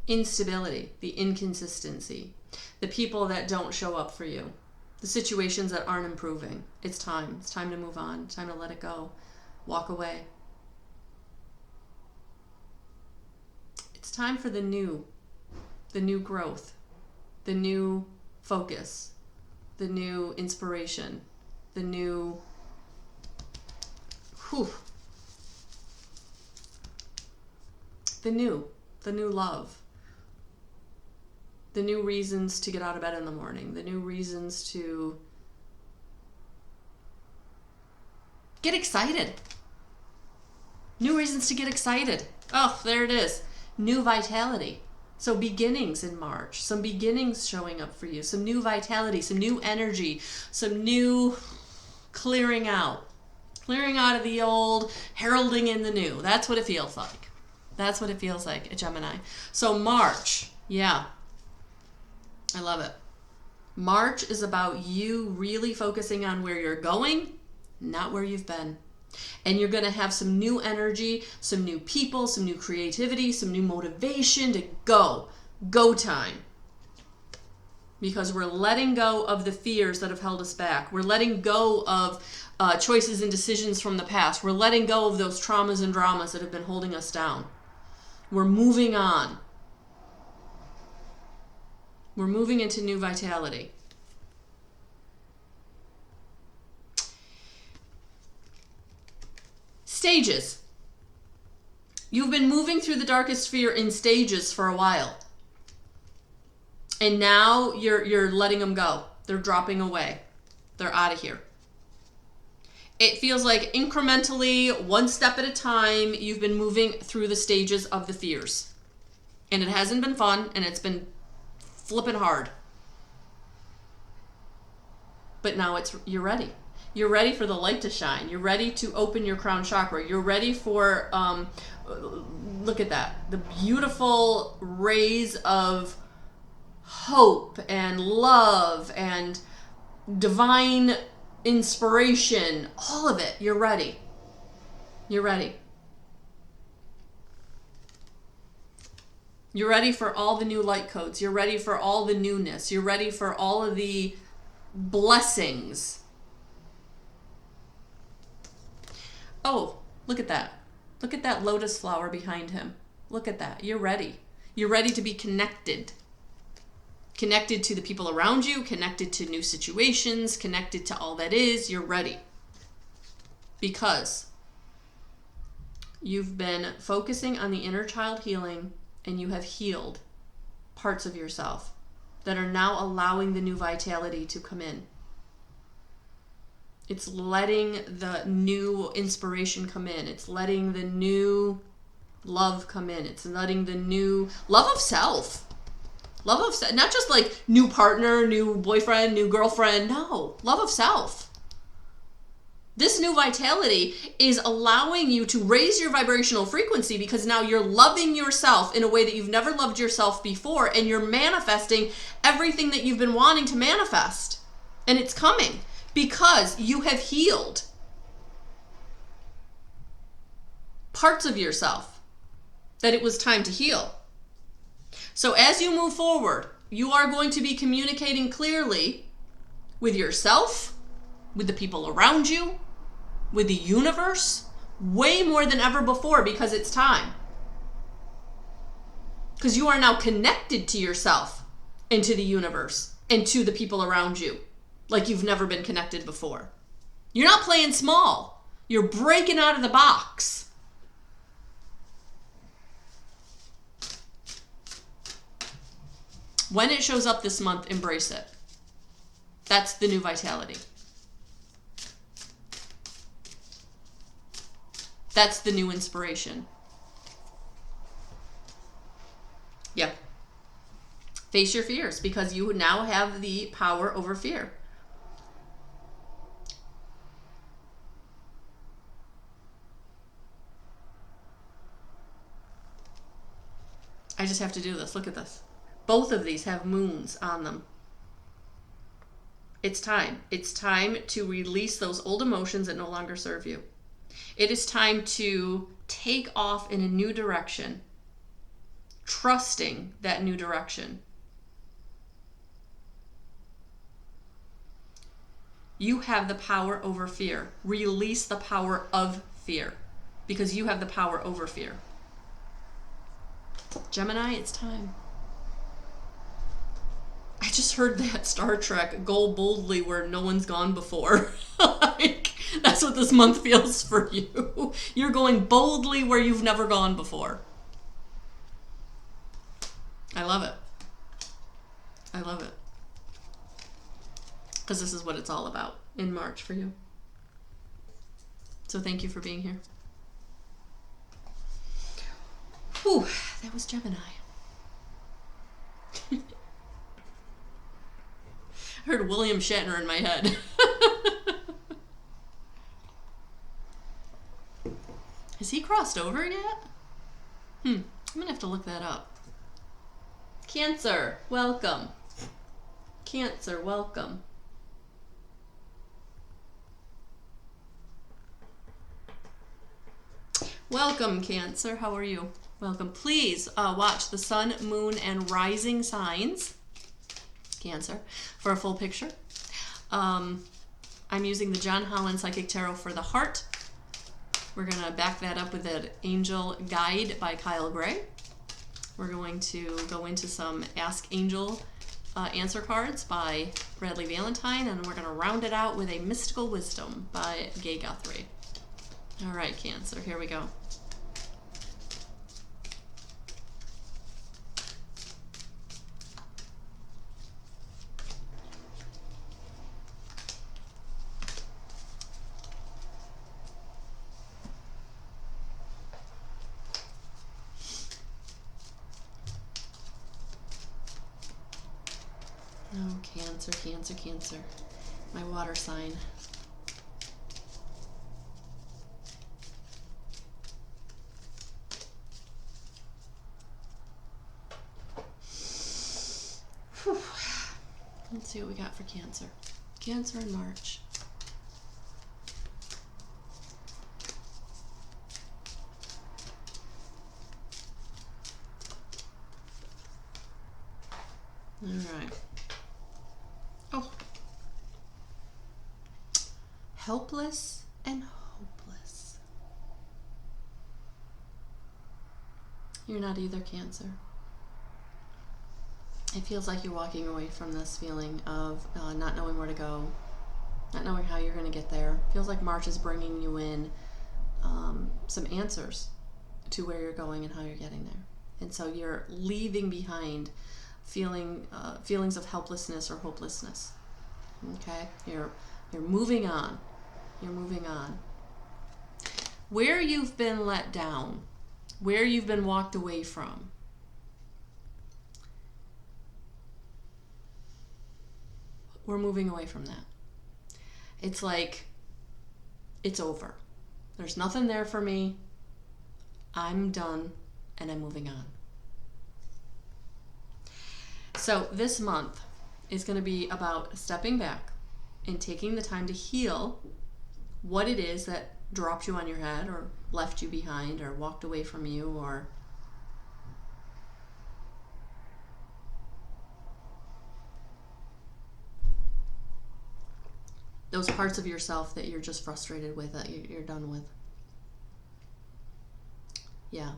S1: instability, the inconsistency, the people that don't show up for you, the situations that aren't improving. It's time. It's time to move on. It's time to let it go. Walk away. It's time for the new growth, the new focus, the new inspiration, the new the new love, the new reasons to get out of bed in the morning, the new reasons to get excited. New reasons to get excited. Oh, there it is. New vitality. So beginnings in March, some beginnings showing up for you, some new vitality, some new energy, some new clearing out of the old, heralding in the new. That's what it feels like. That's what it feels like, Gemini. So March, yeah, I love it. March is about you really focusing on where you're going, not where you've been. And you're going to have some new energy, some new people, some new creativity, some new motivation to go. Go time. because we're letting go of the fears that have held us back. We're letting go of choices and decisions from the past. We're letting go of those traumas and dramas that have been holding us down. We're moving on. We're moving into new vitality. Stages. You've been moving through the darkest fear in stages for a while. And now you're letting them go. They're dropping away. They're out of here. It feels like incrementally, one step at a time, you've been moving through the stages of the fears. And it hasn't been fun, and it's been flipping hard. But now you're ready. You're ready for the light to shine. You're ready to open your crown chakra. You're ready for, look at that, the beautiful rays of hope and love and divine inspiration. All of it. You're ready. You're ready. You're ready for all the new light codes. You're ready for all the newness. You're ready for all of the blessings. Oh, look at that. Look at that lotus flower behind him. Look at that. You're ready. You're ready to be connected. Connected to the people around you, connected to new situations, connected to all that is. You're ready. Because you've been focusing on the inner child healing, and you have healed parts of yourself that are now allowing the new vitality to come in. It's letting the new inspiration come in. It's letting the new love come in. It's letting the new love of self. Love of self. Not just like new partner, new boyfriend, new girlfriend. No. Love of self. This new vitality is allowing you to raise your vibrational frequency because now you're loving yourself in a way that you've never loved yourself before, and you're manifesting everything that you've been wanting to manifest. And it's coming. Because you have healed parts of yourself that it was time to heal. So as you move forward, you are going to be communicating clearly with yourself, with the people around you, with the universe, way more than ever before, because it's time. Because you are now connected to yourself and to the universe and to the people around you. Like you've never been connected before. You're not playing small. You're breaking out of the box. When it shows up this month, embrace it. That's the new vitality. That's the new inspiration. Yep. Face your fears, because you now have the power over fear. I just have to do this. Look at this. Both of these have moons on them. It's time. It's time to release those old emotions that no longer serve you. It is time to take off in a new direction, trusting that new direction. You have the power over fear. Release the power of fear, because you have the power over fear. Gemini, it's time. I just heard that Star Trek, go boldly where no one's gone before. Like, that's what this month feels for you. You're going boldly where you've never gone before. I love it. I love it. Because this is what it's all about in March for you. So thank you for being here. Whew, that was Gemini. I heard William Shatner in my head. Has he crossed over yet? I'm gonna have to look that up. Cancer, welcome. Cancer, welcome. Welcome, Cancer. How are you? Welcome. Please watch the sun, moon, and rising signs Cancer. For a full picture, I'm using the John Holland Psychic Tarot for the heart. We're going to back that up with an Angel Guide by Kyle Gray. We're going to go into some Ask Angel answer cards by Radleigh Valentine, and we're going to round it out with a Mystical Wisdom by Gay Guthrie. All right, Cancer, here we go. Oh, Cancer, Cancer, Cancer. My water sign. Whew. Let's see what we got for Cancer. Cancer in March. All right. Oh. Helpless and hopeless. You're not either, Cancer. It feels like you're walking away from this feeling of not knowing where to go, not knowing how you're going to get there. It feels like March is bringing you in some answers to where you're going and how you're getting there. And so you're leaving behind feelings of helplessness or hopelessness. Okay? You're moving on. You're moving on. Where you've been let down, where you've been walked away from, we're moving away from that. It's like, it's over. There's nothing there for me. I'm done, and I'm moving on. So this month is going to be about stepping back and taking the time to heal what it is that dropped you on your head or left you behind or walked away from you, or those parts of yourself that you're just frustrated with, that you're done with. Yeah.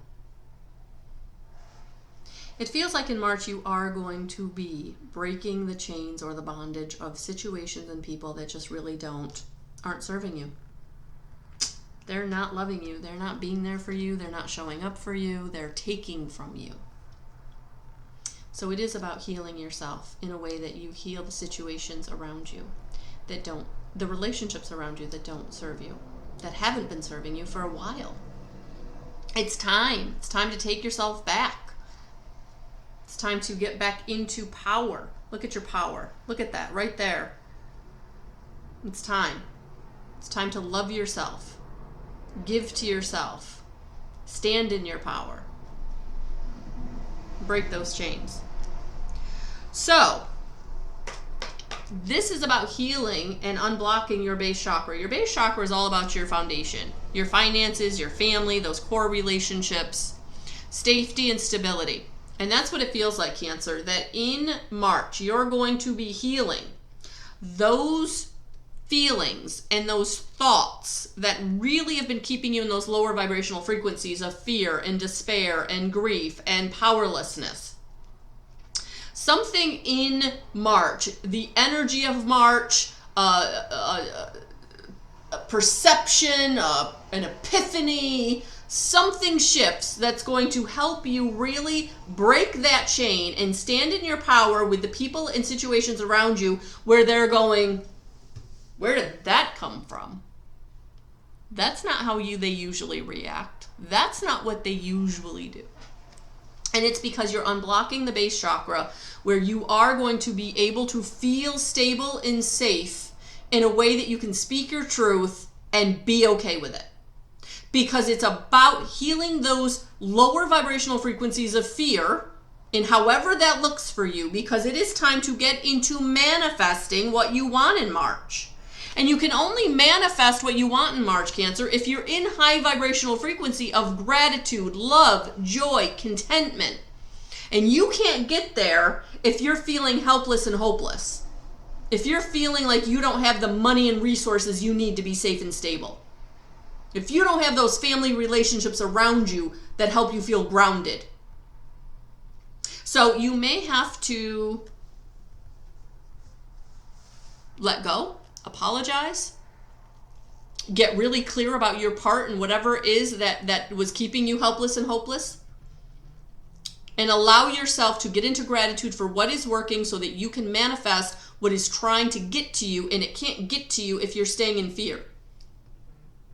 S1: It feels like in March you are going to be breaking the chains or the bondage of situations and people that just really aren't serving you. They're not loving you. They're not being there for you. They're not showing up for you. They're taking from you. So it is about healing yourself in a way that you heal the situations around you that don't, the relationships around you that don't serve you, that haven't been serving you for a while. It's time. It's time to take yourself back. It's time to get back into power. Look at your power. Look at that right there. It's time. It's time to love yourself. Give to yourself. Stand in your power. Break those chains. So, this is about healing and unblocking your base chakra. Your base chakra is all about your foundation, your finances, your family, those core relationships, safety and stability. And that's what it feels like, Cancer, that in March, you're going to be healing those feelings and those thoughts that really have been keeping you in those lower vibrational frequencies of fear and despair and grief and powerlessness. Something in March, the energy of March, a perception, an epiphany, something shifts that's going to help you really break that chain and stand in your power with the people and situations around you where they're going, where did that come from? That's not how they usually react. That's not what they usually do. And it's because you're unblocking the base chakra where you are going to be able to feel stable and safe in a way that you can speak your truth and be okay with it. Because it's about healing those lower vibrational frequencies of fear in however that looks for you, because it is time to get into manifesting what you want in March. And you can only manifest what you want in March, Cancer, if you're in high vibrational frequency of gratitude, love, joy, contentment. And you can't get there if you're feeling helpless and hopeless. If you're feeling like you don't have the money and resources you need to be safe and stable. If you don't have those family relationships around you that help you feel grounded. So you may have to let go, apologize, get really clear about your part in whatever it is that was keeping you helpless and hopeless. And allow yourself to get into gratitude for what is working so that you can manifest what is trying to get to you, and it can't get to you if you're staying in fear.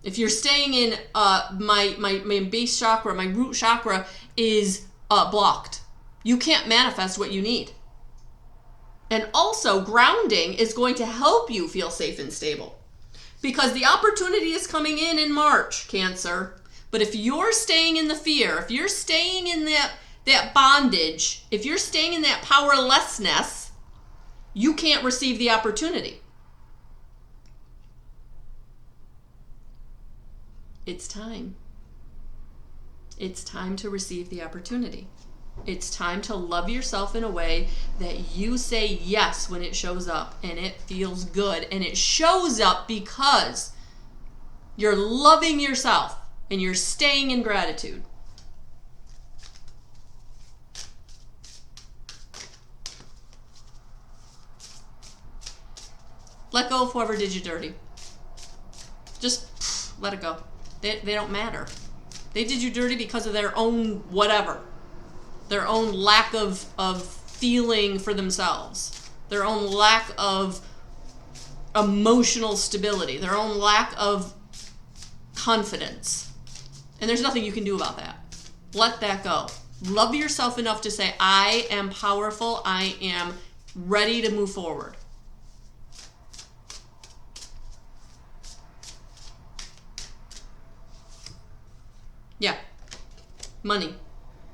S1: If you're staying in my base chakra, my root chakra is blocked. You can't manifest what you need. And also, grounding is going to help you feel safe and stable. Because the opportunity is coming in March, Cancer. But if you're staying in the fear, if you're staying in that bondage, if you're staying in that powerlessness, you can't receive the opportunity. It's time. It's time to receive the opportunity. It's time to love yourself in a way that you say yes when it shows up, and it feels good, and it shows up because you're loving yourself and you're staying in gratitude. Let go of whoever did you dirty. Just let it go. They don't matter. They did you dirty because of their own whatever. Their own lack of feeling for themselves. Their own lack of emotional stability. Their own lack of confidence. And there's nothing you can do about that. Let that go. Love yourself enough to say, I am powerful. I am ready to move forward. Yeah. Money.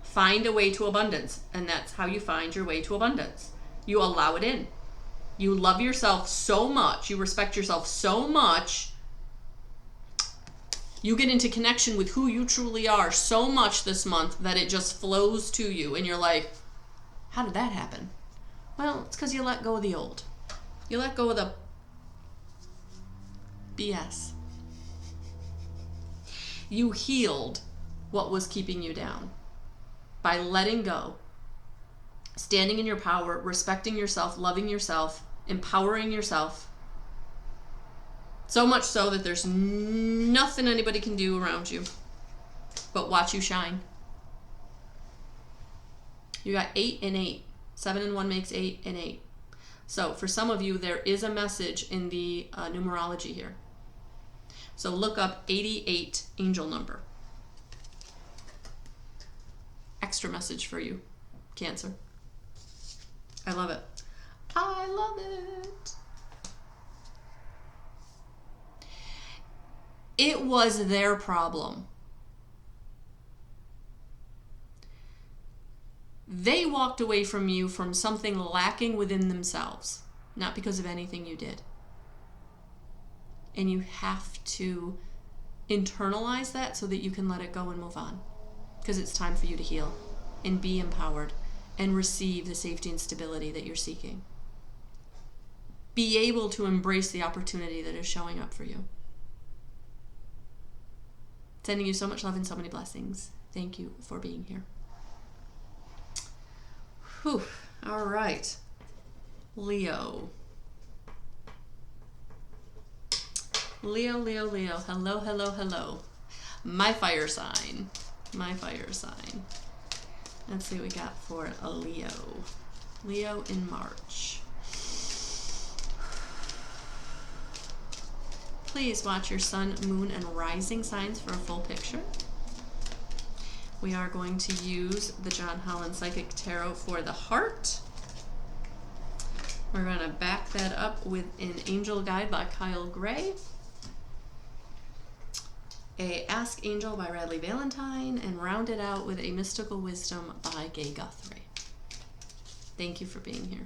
S1: Find a way to abundance. And that's how you find your way to abundance. You allow it in. You love yourself so much. You respect yourself so much. You get into connection with who you truly are so much this month that it just flows to you. And you're like, how did that happen? Well, it's because you let go of the old. You let go of the BS. You healed what was keeping you down by letting go, standing in your power, respecting yourself, loving yourself, empowering yourself. So much so that there's nothing anybody can do around you but watch you shine. You got 8 and 8. 7 and 1 makes 8 and 8. So for some of you, there is a message in the numerology here. So look up 88 angel number. Extra message for you, Cancer. I love it. I love it. It was their problem. They walked away from you from something lacking within themselves, not because of anything you did. And you have to internalize that so that you can let it go and move on. Because it's time for you to heal and be empowered and receive the safety and stability that you're seeking. Be able to embrace the opportunity that is showing up for you. Sending you so much love and so many blessings. Thank you for being here. Whew. All right. Leo. Leo, Leo, Leo. Hello, hello, hello. My fire sign. My fire sign. Let's see what we got for a Leo. Leo in March. Please watch your sun, moon, and rising signs for a full picture. We are going to use the John Holland Psychic Tarot for the heart. We're going to back that up with an Angel Guide by Kyle Gray. A Ask Angel by Radleigh Valentine, and round it out with a Mystical Wisdom by Gay Guthrie. Thank you for being here.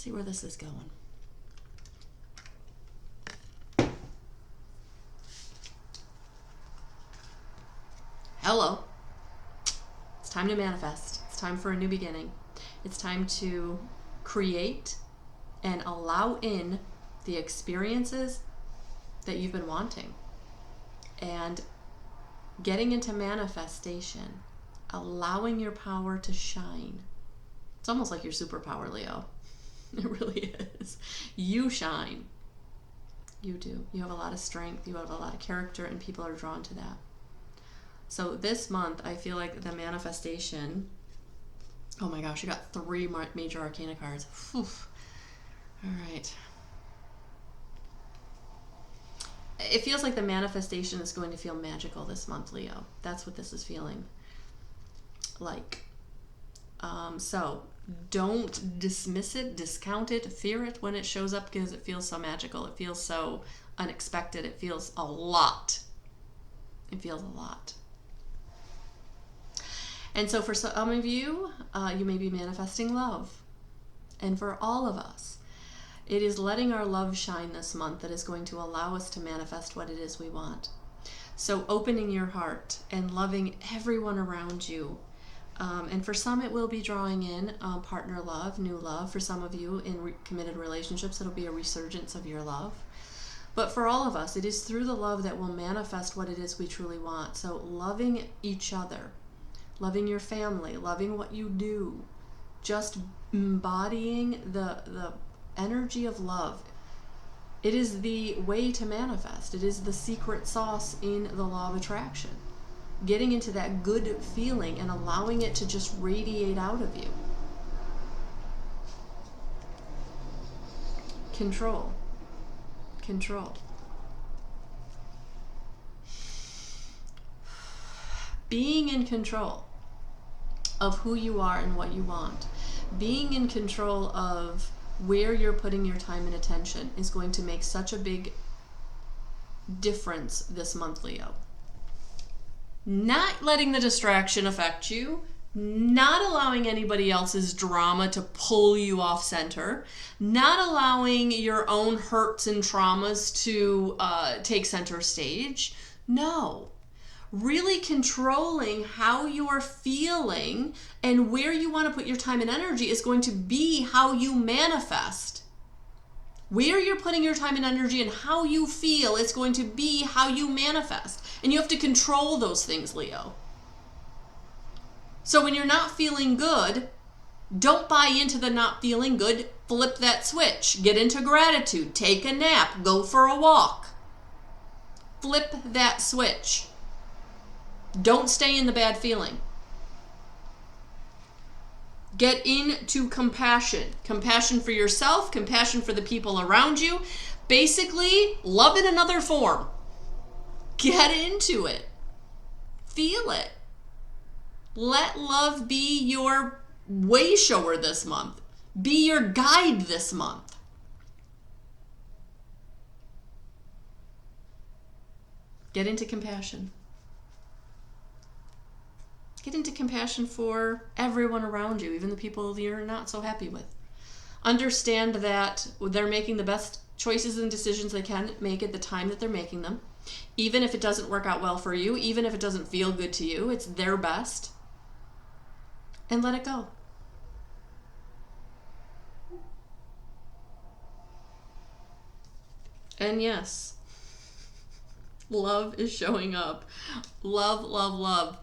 S1: see where this is going. Hello. It's time to manifest. It's time for a new beginning. It's time to create and allow in the experiences that you've been wanting. And getting into manifestation, allowing your power to shine. It's almost like your superpower, Leo. It really is. You shine. You do. You have a lot of strength. You have a lot of character, and people are drawn to that. So this month, I feel like the manifestation, oh my gosh, you got 3 major arcana cards. Whew. All right. It feels like the manifestation is going to feel magical this month, Leo. That's what this is feeling like. So don't dismiss it, discount it, fear it when it shows up, because it feels so magical. It feels so unexpected. It feels a lot. It feels a lot. And so for some of you, you may be manifesting love. And for all of us, it is letting our love shine this month that is going to allow us to manifest what it is we want. So opening your heart and loving everyone around you. And for some, it will be drawing in partner love, new love. For some of you in committed relationships, it'll be a resurgence of your love. But for all of us, it is through the love that will manifest what it is we truly want. So loving each other, loving your family, loving what you do, just embodying the energy of love. It is the way to manifest. It is the secret sauce in the law of attraction. Getting into that good feeling and allowing it to just radiate out of you. Control. Control. Being in control of who you are and what you want. Being in control of where you're putting your time and attention is going to make such a big difference this month, Leo. Not letting the distraction affect you, not allowing anybody else's drama to pull you off center, not allowing your own hurts and traumas to take center stage. No. Really controlling how you're feeling and where you want to put your time and energy is going to be how you manifest. Where you're putting your time and energy and how you feel is going to be how you manifest. And you have to control those things, Leo. So when you're not feeling good, don't buy into the not feeling good. Flip that switch. Get into gratitude. Take a nap. Go for a walk. Flip that switch. Don't stay in the bad feeling. Get into compassion. Compassion for yourself, compassion for the people around you. Basically, love in another form. Get into it. Feel it. Let love be your way shower this month. Be your guide this month. Get into compassion. Get into compassion for everyone around you, even the people you're not so happy with. Understand that they're making the best choices and decisions they can make at the time that they're making them. Even if it doesn't work out well for you, even if it doesn't feel good to you, it's their best. And let it go. And yes, love is showing up. Love, love, love.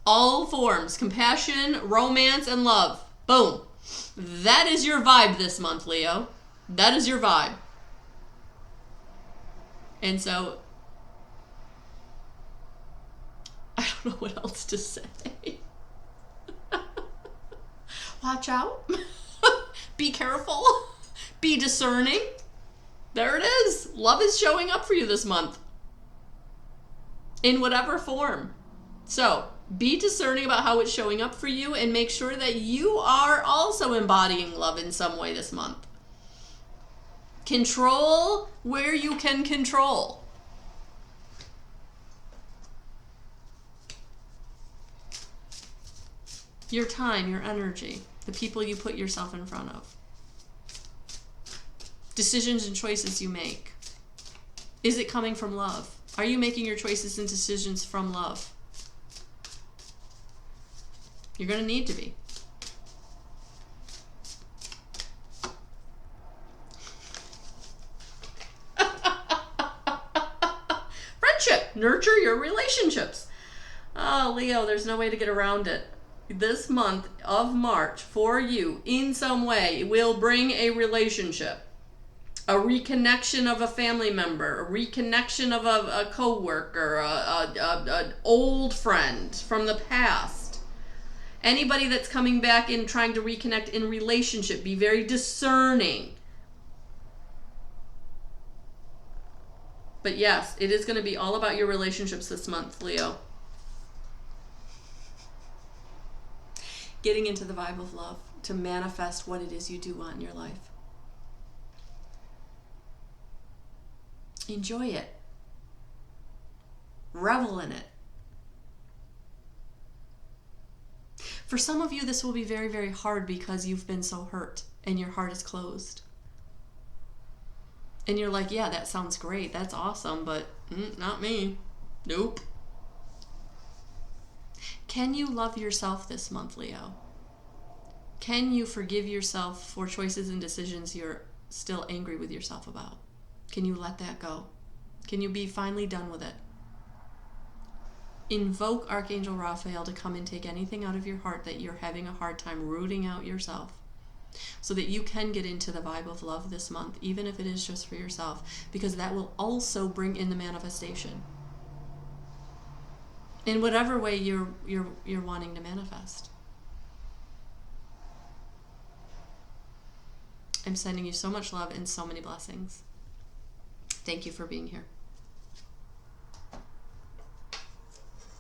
S1: All forms, compassion, romance, and love. Boom. That is your vibe this month, Leo. That is your vibe. And so, I don't know what else to say. Watch out. Be careful. Be discerning. There it is. Love is showing up for you this month. In whatever form. So, be discerning about how it's showing up for you and make sure that you are also embodying love in some way this month. Control where you can control. Your time, your energy, the people you put yourself in front of. decisions and choices you make? Is it coming from love? Are you making your choices and decisions from love? You're going to need to be. Friendship. Nurture your relationships. Oh, Leo, there's no way to get around it. This month of March for you, in some way, will bring a relationship. A reconnection of a family member, a reconnection of a co-worker, an old friend from the past. Anybody that's coming back and trying to reconnect in relationship, be very discerning. But yes, it is going to be all about your relationships this month, Leo. Getting into the vibe of love to manifest what it is you do want in your life. Enjoy it. Revel in it. For some of you, this will be very, very hard because you've been so hurt and your heart is closed. And you're like, yeah, that sounds great. That's awesome, but not me. Nope. Can you love yourself this month, Leo? Can you forgive yourself for choices and decisions you're still angry with yourself about? Can you let that go? Can you be finally done with it? Invoke Archangel Raphael to come and take anything out of your heart that you're having a hard time rooting out yourself, so that you can get into the vibe of love this month, even if it is just for yourself, because that will also bring in the manifestation. In whatever way you're wanting to manifest. I'm sending you so much love and so many blessings. Thank you for being here.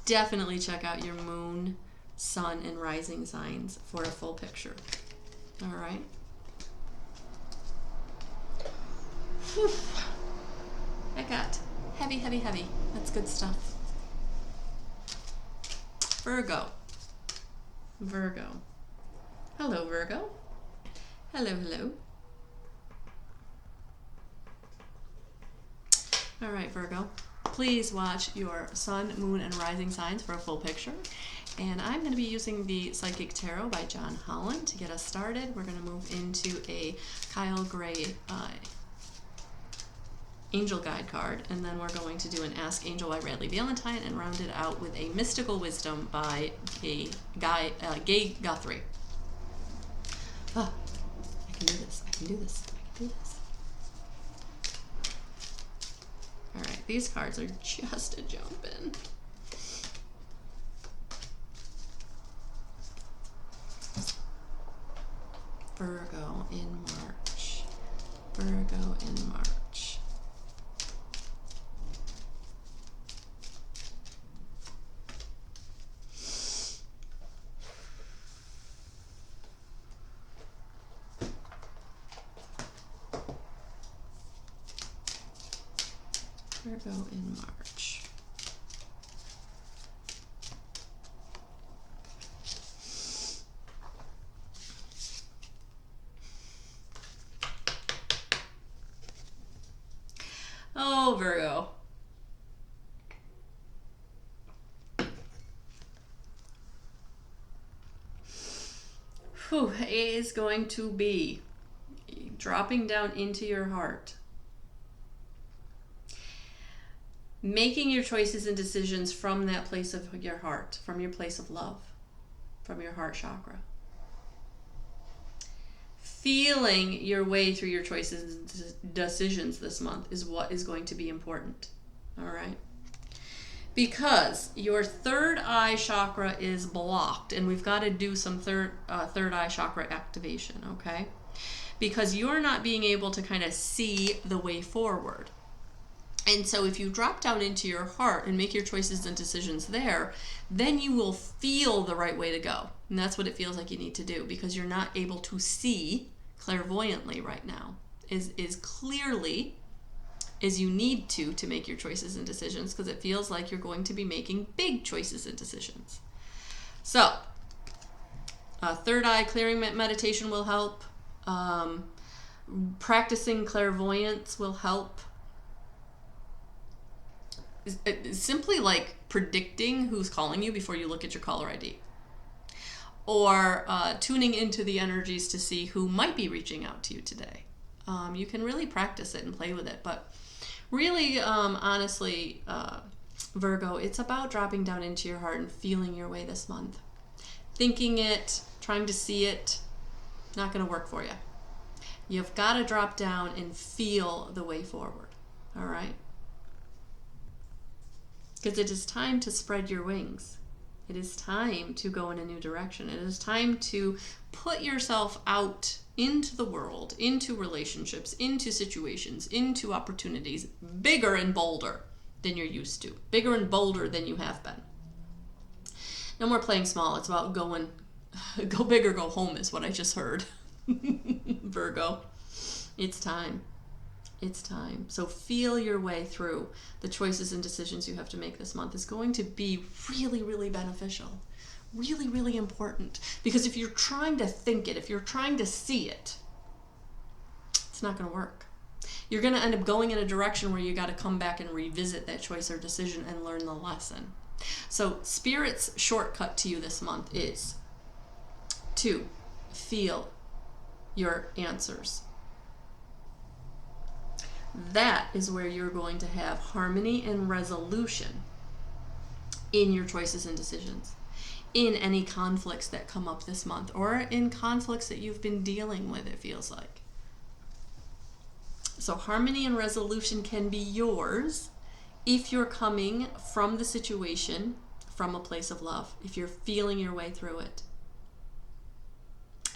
S1: Definitely check out your moon, sun, and rising signs for a full picture. All right. Whew. I got heavy, heavy, heavy. That's good stuff. Virgo. Virgo. Hello, Virgo. Hello, hello. All right, Virgo. Please watch your sun, moon, and rising signs for a full picture. And I'm going to be using the Psychic Tarot by John Holland to get us started. We're going to move into a Kyle Gray Angel Guide card, and then we're going to do an Ask Angel by Radleigh Valentine and round it out with a Mystical Wisdom by Gay Guthrie. Oh, I can do this. I can do this. I can do this. All right, these cards are just a jump in. Virgo in March. Virgo in March. Virgo in March. Oh, Virgo. Whew, it is going to be dropping down into your heart. Making your choices and decisions from that place of your heart, from your place of love, from your heart chakra. Feeling your way through your choices and decisions this month is what is going to be important. All right? Because your third eye chakra is blocked, and we've got to do some third eye chakra activation, okay? Because you're not being able to kind of see the way forward. And so if you drop down into your heart and make your choices and decisions there, then you will feel the right way to go. And that's what it feels like you need to do, because you're not able to see clairvoyantly right now as clearly as you need to make your choices and decisions, because it feels like you're going to be making big choices and decisions. So third eye clearing meditation will help. Practicing clairvoyance will help. Simply like predicting who's calling you before you look at your caller ID. Or tuning into the energies to see who might be reaching out to you today. You can really practice it and play with it. But really, honestly, Virgo, it's about dropping down into your heart and feeling your way this month. Thinking it, trying to see it, not going to work for you. You've got to drop down and feel the way forward. All right? Because it is time to spread your wings. It is time to go in a new direction. It is time to put yourself out into the world, into relationships, into situations, into opportunities, bigger and bolder than you're used to. Bigger and bolder than you have been. No more playing small. It's about going, go big or go home is what I just heard. Virgo, it's time. It's time. So feel your way through the choices and decisions you have to make this month. Is going to be really, really beneficial. Really, really important. Because if you're trying to think it, if you're trying to see it, it's not going to work. You're going to end up going in a direction where you got to come back and revisit that choice or decision and learn the lesson. So Spirit's shortcut to you this month is to feel your answers. That is where you're going to have harmony and resolution in your choices and decisions, in any conflicts that come up this month, or in conflicts that you've been dealing with, it feels like. So harmony and resolution can be yours if you're coming from the situation from a place of love, if you're feeling your way through it.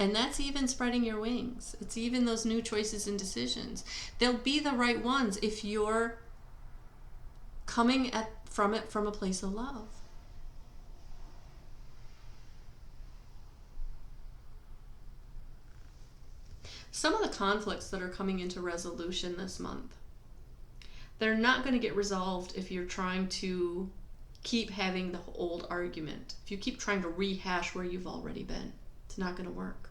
S1: And that's even spreading your wings. It's even those new choices and decisions. They'll be the right ones if you're coming from it from a place of love. Some of the conflicts that are coming into resolution this month, they're not going to get resolved if you're trying to keep having the old argument. If you keep trying to rehash where you've already been, it's not going to work.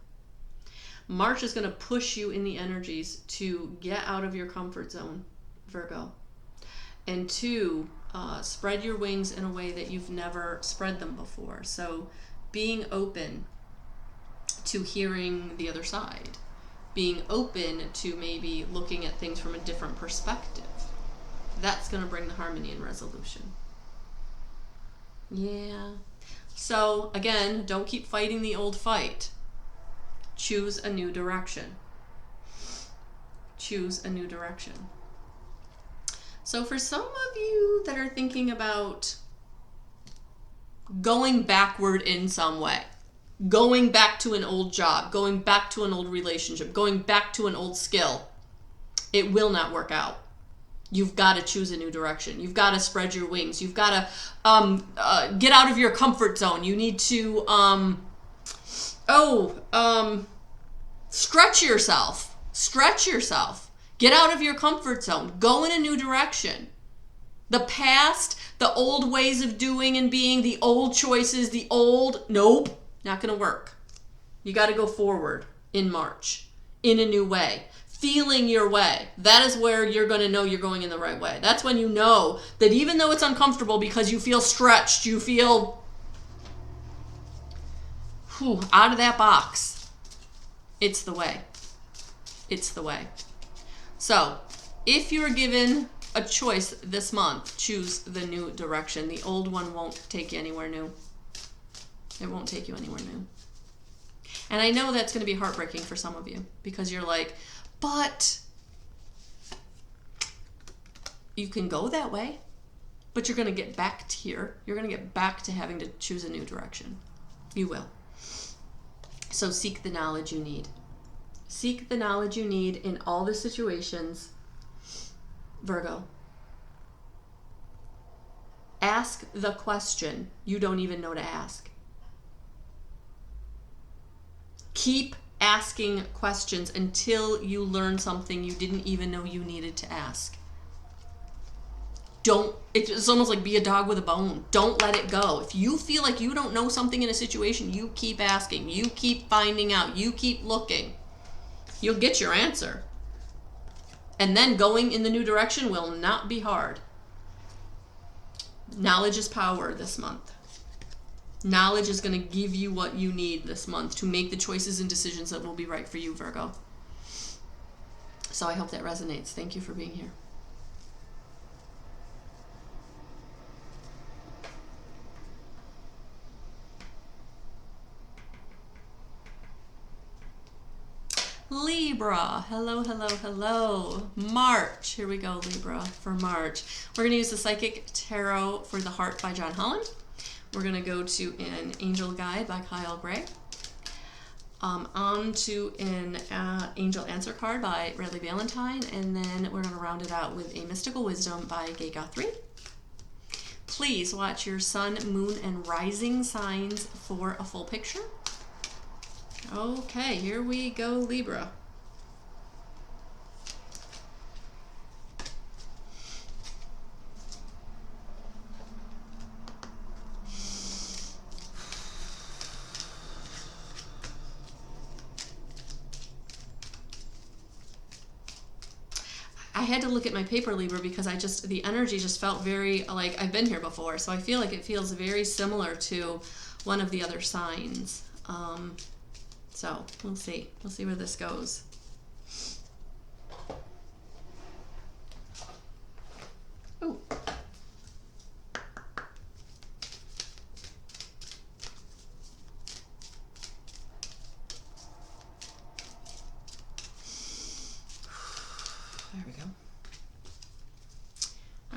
S1: March is going to push you in the energies to get out of your comfort zone, Virgo, and to spread your wings in a way that you've never spread them before. So being open to hearing the other side, being open to maybe looking at things from a different perspective, that's going to bring the harmony and resolution. Yeah. So again, don't keep fighting the old fight. Choose a new direction. Choose a new direction. So for some of you that are thinking about going backward in some way, going back to an old job, going back to an old relationship, going back to an old skill, it will not work out. You've got to choose a new direction. You've got to spread your wings. You've got to get out of your comfort zone. You need to stretch yourself. Stretch yourself. Get out of your comfort zone. Go in a new direction. The past, the old ways of doing and being, the old choices, nope, not going to work. You got to go forward in March in a new way. Feeling your way. That is where you're going to know you're going in the right way. That's when you know that even though it's uncomfortable because you feel stretched, you feel out of that box, it's the way. It's the way. So, if you're given a choice this month, choose the new direction. The old one won't take you anywhere new. It won't take you anywhere new. And I know that's going to be heartbreaking for some of you because you're like, but you can go that way, but you're going to get back to here. You're going to get back to having to choose a new direction. You will. So seek the knowledge you need. Seek the knowledge you need in all the situations, Virgo. Ask the question you don't even know to ask. Keep asking questions until you learn something you didn't even know you needed to ask. It's almost like be a dog with a bone. Don't let it go. If you feel like you don't know something in a situation, you keep asking. You keep finding out. You keep looking. You'll get your answer. And then going in the new direction will not be hard. Knowledge is power this month. Knowledge is going to give you what you need this month to make the choices and decisions that will be right for you, Virgo. So I hope that resonates. Thank you for being here. Libra, hello, hello, hello. March, here we go, Libra, for March. We're going to use the Psychic Tarot for the Heart by John Holland. We're going to go to an Angel Guide by Kyle Gray. On to an Angel Answer card by Radleigh Valentine, and then we're going to round it out with a Mystical Wisdom by Gay Guthrie. Please watch your sun, moon, and rising signs for a full picture. Okay, here we go, Libra. I had to look at my paper, Libra, because the energy just felt very, like, I've been here before, so I feel like it feels very similar to one of the other signs. So we'll see. We'll see where this goes. Ooh. There we go.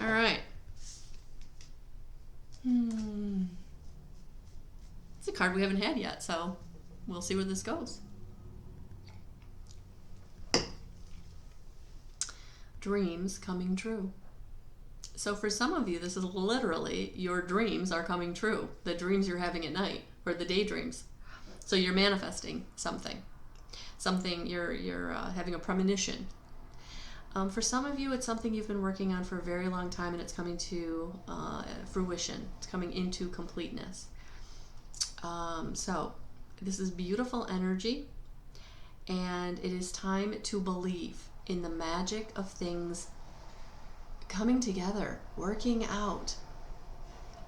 S1: All right. It's a card we haven't had yet, so we'll see where this goes. Dreams coming true. So for some of you, this is literally your dreams are coming true. The dreams you're having at night, or the daydreams. So you're manifesting something. Something you're having a premonition. For some of you, it's something you've been working on for a very long time, and it's coming to fruition. It's coming into completeness. So this is beautiful energy, and it is time to believe in the magic of things coming together, working out,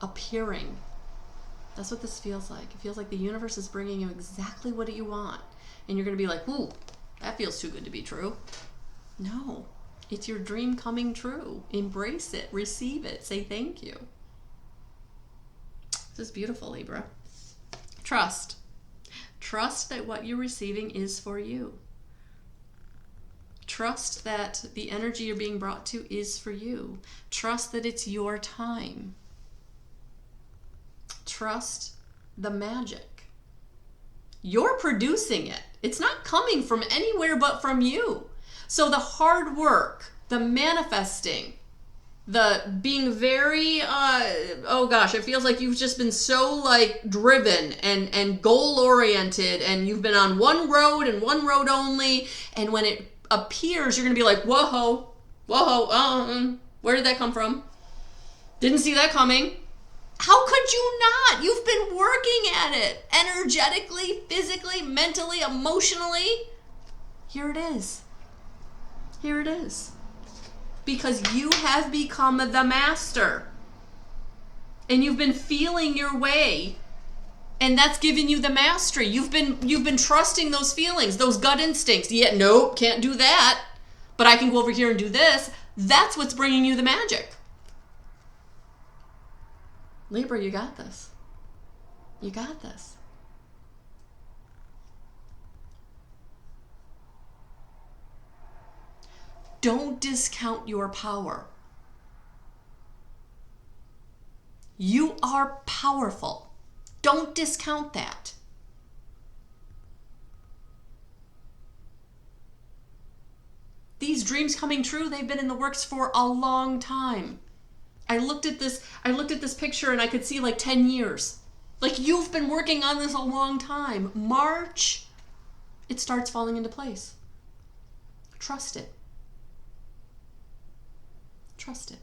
S1: appearing. That's what this feels like. It feels like the universe is bringing you exactly what you want, and you're going to be like, ooh, that feels too good to be true. No, it's your dream coming true. Embrace it, receive it, say thank you. This is beautiful, Libra. Trust. Trust that what you're receiving is for you. Trust that the energy you're being brought to is for you. Trust that it's your time. Trust the magic. You're producing it. It's not coming from anywhere but from you. So the hard work, the manifesting, the being very, oh gosh, it feels like you've just been so like driven and goal oriented, and you've been on one road and one road only. And when it appears, you're going to be like, whoa, where did that come from? Didn't see that coming. How could you not? You've been working at it energetically, physically, mentally, emotionally. Here it is. Here it is. Because you have become the master. And you've been feeling your way. And that's giving you the mastery. You've been trusting those feelings, those gut instincts. Yet, nope, can't do that. But I can go over here and do this. That's what's bringing you the magic. Libra, you got this. You got this. Don't discount your power. You are powerful. Don't discount that. These dreams coming true, they've been in the works for a long time. I looked at this picture and I could see like 10 years. Like, you've been working on this a long time. March, it starts falling into place. Trust it. Trust it.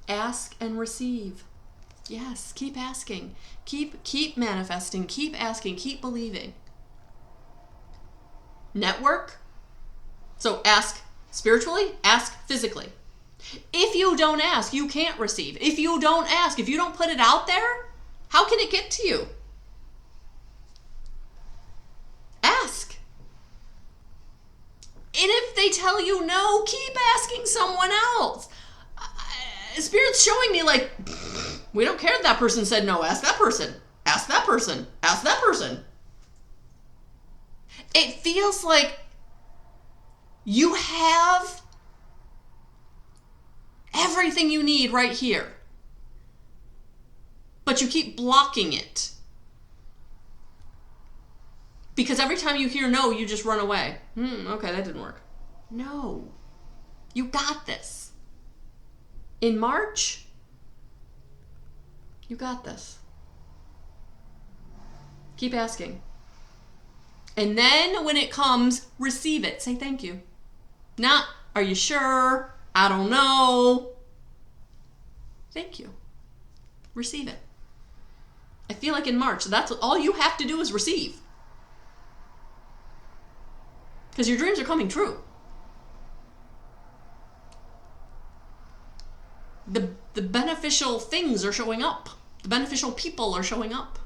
S1: Ask and receive. Yes, keep asking. Keep manifesting. Keep asking. Keep believing. network. So ask spiritually, ask physically. If you don't ask, you can't receive. If you don't ask, if you don't put it out there, how can it get to you? Ask. And if they tell you no, keep asking someone else. Spirit's showing me like, we don't care if that person said no. Ask that person. Ask that person. Ask that person. It feels like you have everything you need right here, but you keep blocking it. Because every time you hear no, you just run away. Okay, that didn't work. No. You got this. In March, you got this. Keep asking. And then when it comes, receive it. Say thank you. Not, are you sure? I don't know. Thank you. Receive it. I feel like in March, that's all you have to do is receive. Because your dreams are coming true. The beneficial things are showing up. The beneficial people are showing up.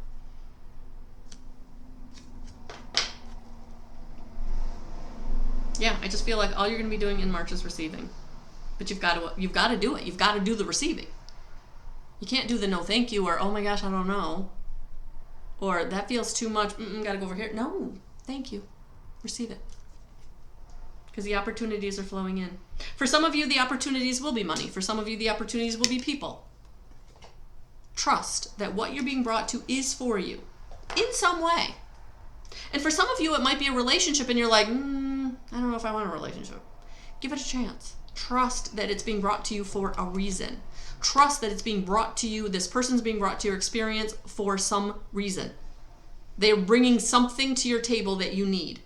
S1: Yeah, I just feel like all you're going to be doing in March is receiving. But you've got to do it. You've got to do the receiving. You can't do the no thank you or oh my gosh, I don't know. Or that feels too much. Got to go over here. No, thank you. Receive it. Because the opportunities are flowing in. For some of you, the opportunities will be money. For some of you, the opportunities will be people. Trust that what you're being brought to is for you in some way. And for some of you, it might be a relationship and you're like, I don't know if I want a relationship. Give it a chance. Trust that it's being brought to you for a reason. Trust that it's being brought to you, this person's being brought to your experience for some reason. They're bringing something to your table that you need.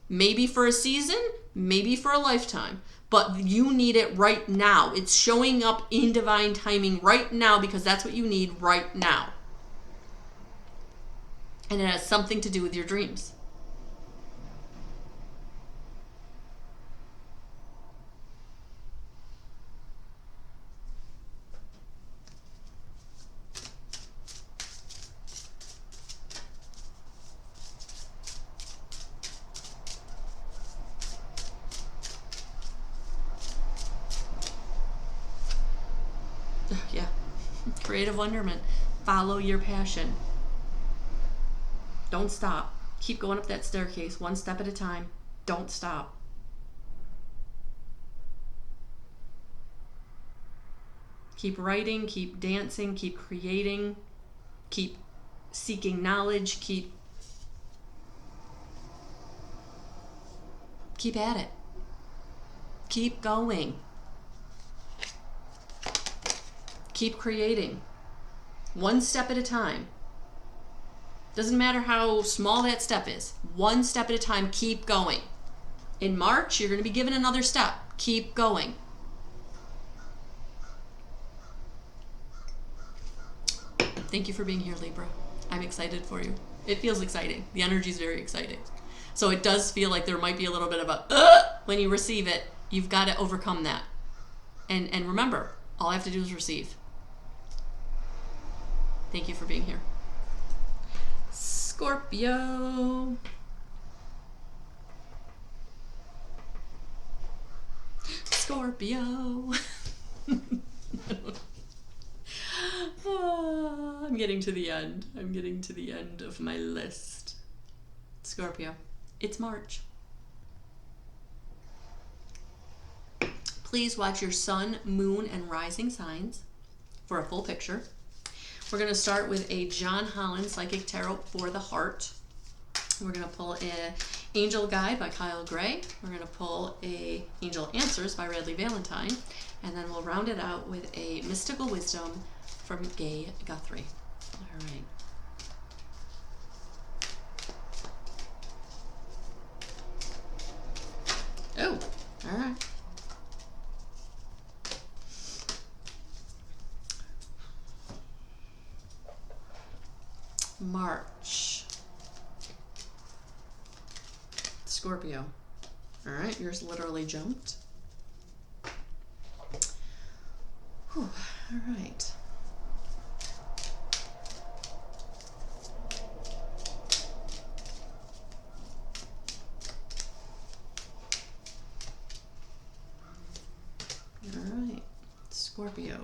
S1: Maybe for a season, maybe for a lifetime, but you need it right now. It's showing up in divine timing right now because that's what you need right now. And it has something to do with your dreams. Yeah. Creative wonderment. Follow your passion. Don't stop. Keep going up that staircase one step at a time. Don't stop. Keep writing, keep dancing, keep creating, keep seeking knowledge, keep at it. Keep going. Keep creating. One step at a time. Doesn't matter how small that step is. One step at a time, keep going. In March, you're going to be given another step. Keep going. Thank you for being here, Libra. I'm excited for you. It feels exciting. The energy is very exciting. So it does feel like there might be a little bit of a when you receive it. You've got to overcome that. And remember, all I have to do is receive. Thank you for being here. Scorpio. Scorpio. I'm getting to the end. I'm getting to the end of my list. Scorpio. It's March. Please watch your sun, moon, and rising signs for a full picture. We're going to start with a John Holland Psychic Tarot for the Heart. We're going to pull a Angel Guide by Kyle Gray. We're going to pull a Angel Answers by Radleigh Valentine. And then we'll round it out with a Mystical Wisdom from Gay Guthrie. All right. Oh, all right. March. Scorpio. All right, yours literally jumped. Whew. All right. All right, Scorpio.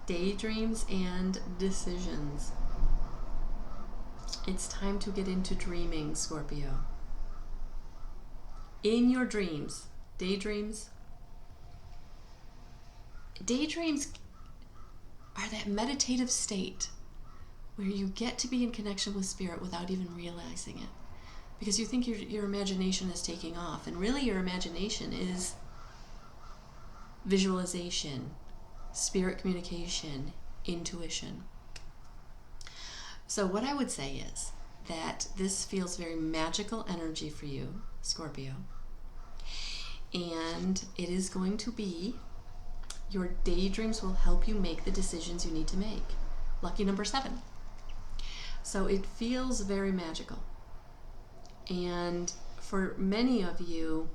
S1: Daydreams and decisions. It's time to get into dreaming, Scorpio. In your dreams, daydreams are that meditative state where you get to be in connection with spirit without even realizing it. Because you think your imagination is taking off, and really your imagination is visualization, spirit communication, intuition. So what I would say is that this feels very magical energy for you, Scorpio. And it is going to be, your daydreams will help you make the decisions you need to make. Lucky number 7. So it feels very magical. And for many of you,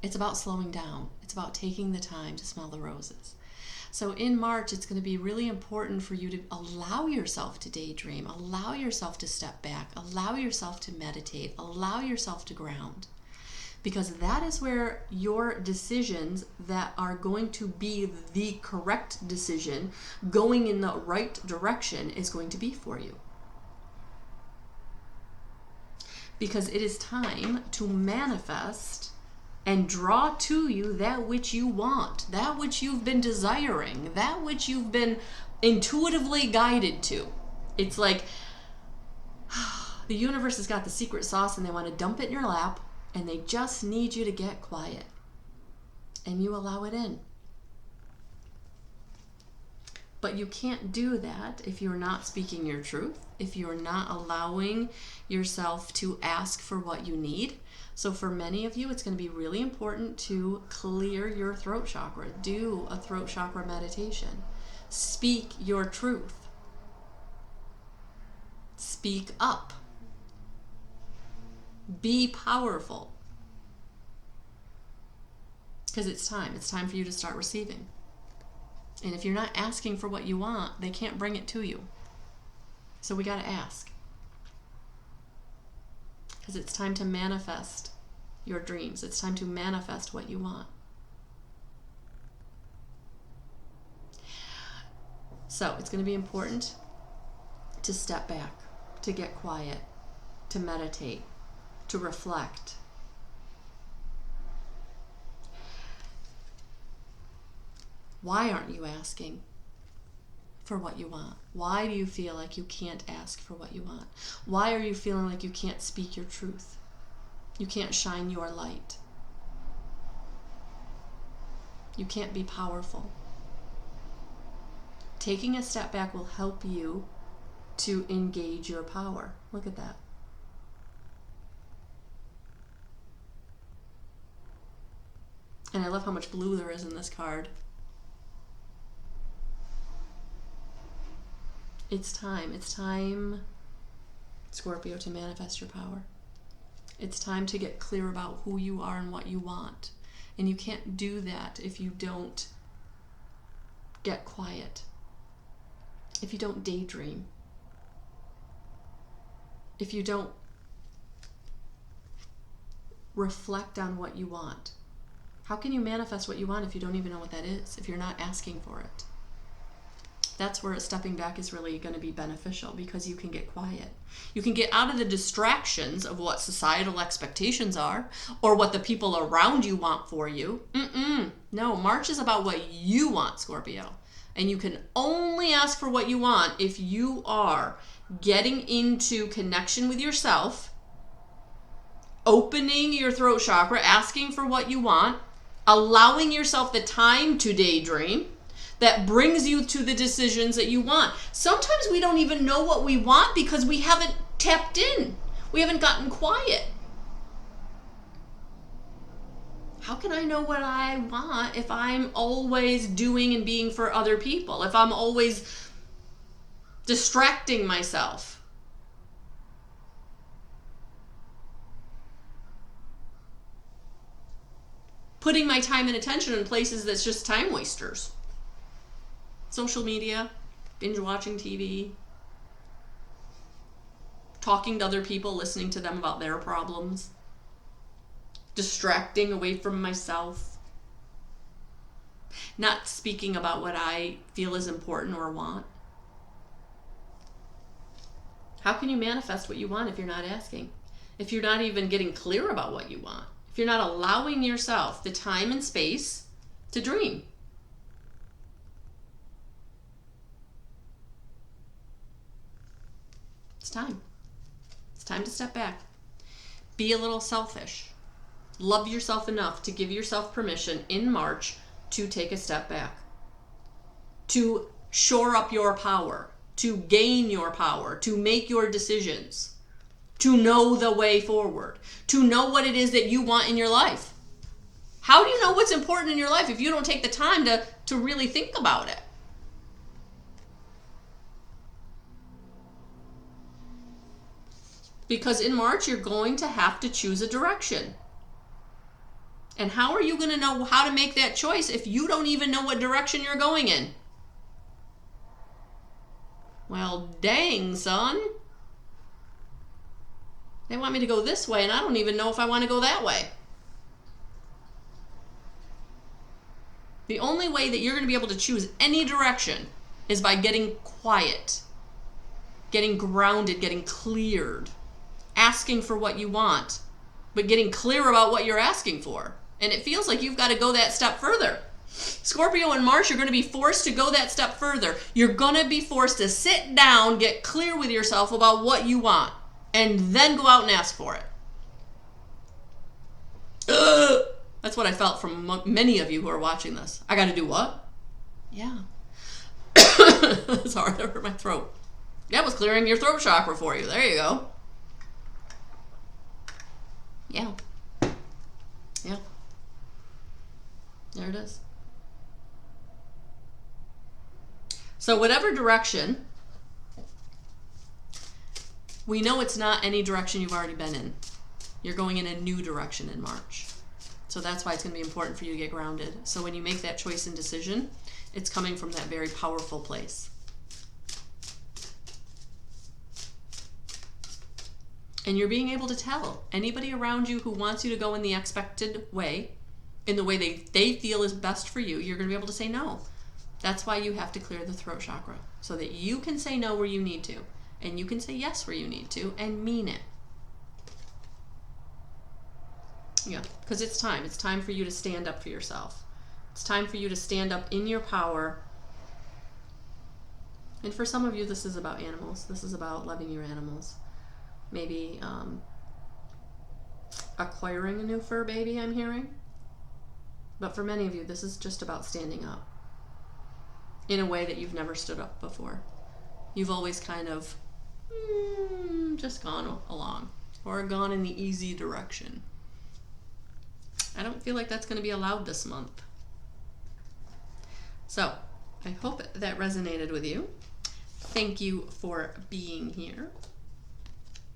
S1: it's about slowing down. It's about taking the time to smell the roses. So in March, it's going to be really important for you to allow yourself to daydream, allow yourself to step back, allow yourself to meditate, allow yourself to ground. Because that is where your decisions that are going to be the correct decision, going in the right direction, is going to be for you. Because it is time to manifest and draw to you that which you want, that which you've been desiring, that which you've been intuitively guided to. It's like the universe has got the secret sauce and they want to dump it in your lap, and they just need you to get quiet. And you allow it in. But you can't do that if you're not speaking your truth, if you're not allowing yourself to ask for what you need. So for many of you, it's going to be really important to clear your throat chakra. Do a throat chakra meditation. Speak your truth. Speak up. Be powerful. Because it's time. It's time for you to start receiving. And if you're not asking for what you want, they can't bring it to you. So we got to ask. Because it's time to manifest your dreams. It's time to manifest what you want. So it's going to be important to step back, to get quiet, to meditate, to reflect. Why aren't you asking for what you want? Why do you feel like you can't ask for what you want? Why are you feeling like you can't speak your truth? You can't shine your light. You can't be powerful. Taking a step back will help you to engage your power. Look at that. And I love how much blue there is in this card. It's time, Scorpio, to manifest your power. It's time to get clear about who you are and what you want. And you can't do that if you don't get quiet, if you don't daydream, if you don't reflect on what you want. How can you manifest what you want if you don't even know what that is, if you're not asking for it? That's where stepping back is really going to be beneficial, because you can get quiet. You can get out of the distractions of what societal expectations are or what the people around you want for you. No, March is about what you want, Scorpio. And you can only ask for what you want if you are getting into connection with yourself, opening your throat chakra, asking for what you want, allowing yourself the time to daydream, that brings you to the decisions that you want. Sometimes we don't even know what we want because we haven't tapped in. We haven't gotten quiet. How can I know what I want if I'm always doing and being for other people? If I'm always distracting myself? Putting my time and attention in places that's just time wasters. Social media, binge watching TV, talking to other people, listening to them about their problems, distracting away from myself, not speaking about what I feel is important or want. How can you manifest what you want if you're not asking? If you're not even getting clear about what you want? If you're not allowing yourself the time and space to dream? It's time. It's time to step back. Be a little selfish. Love yourself enough to give yourself permission in March to take a step back. To shore up your power. To gain your power. To make your decisions. To know the way forward. To know what it is that you want in your life. How do you know what's important in your life if you don't take the time to really think about it? Because in March, you're going to have to choose a direction. And how are you going to know how to make that choice if you don't even know what direction you're going in? Well, dang, son. They want me to go this way, and I don't even know if I want to go that way. The only way that you're going to be able to choose any direction is by getting quiet, getting grounded, getting cleared, asking for what you want, but getting clear about what you're asking for. And it feels like you've got to go that step further. Scorpio in March, you're going to be forced to go that step further. You're going to be forced to sit down, get clear with yourself about what you want, and then go out and ask for it. That's what I felt from many of you who are watching this. I got to do what? Yeah. Sorry, that hurt my throat. That was clearing your throat chakra for you. There you go. Yeah. Yeah. There it is. So whatever direction, we know it's not any direction you've already been in. You're going in a new direction in March. So that's why it's going to be important for you to get grounded. So when you make that choice and decision, it's coming from that very powerful place. And you're being able to tell anybody around you who wants you to go in the expected way, in the way they feel is best for you, you're going to be able to say no. That's why you have to clear the throat chakra, so that you can say no where you need to, and you can say yes where you need to, and mean it. Yeah, because it's time. It's time for you to stand up for yourself. It's time for you to stand up in your power. And for some of you, this is about animals. This is about loving your animals. Maybe acquiring a new fur baby, I'm hearing. But for many of you, this is just about standing up in a way that you've never stood up before. You've always kind of just gone along or gone in the easy direction. I don't feel like that's going to be allowed this month. So I hope that resonated with you. Thank you for being here.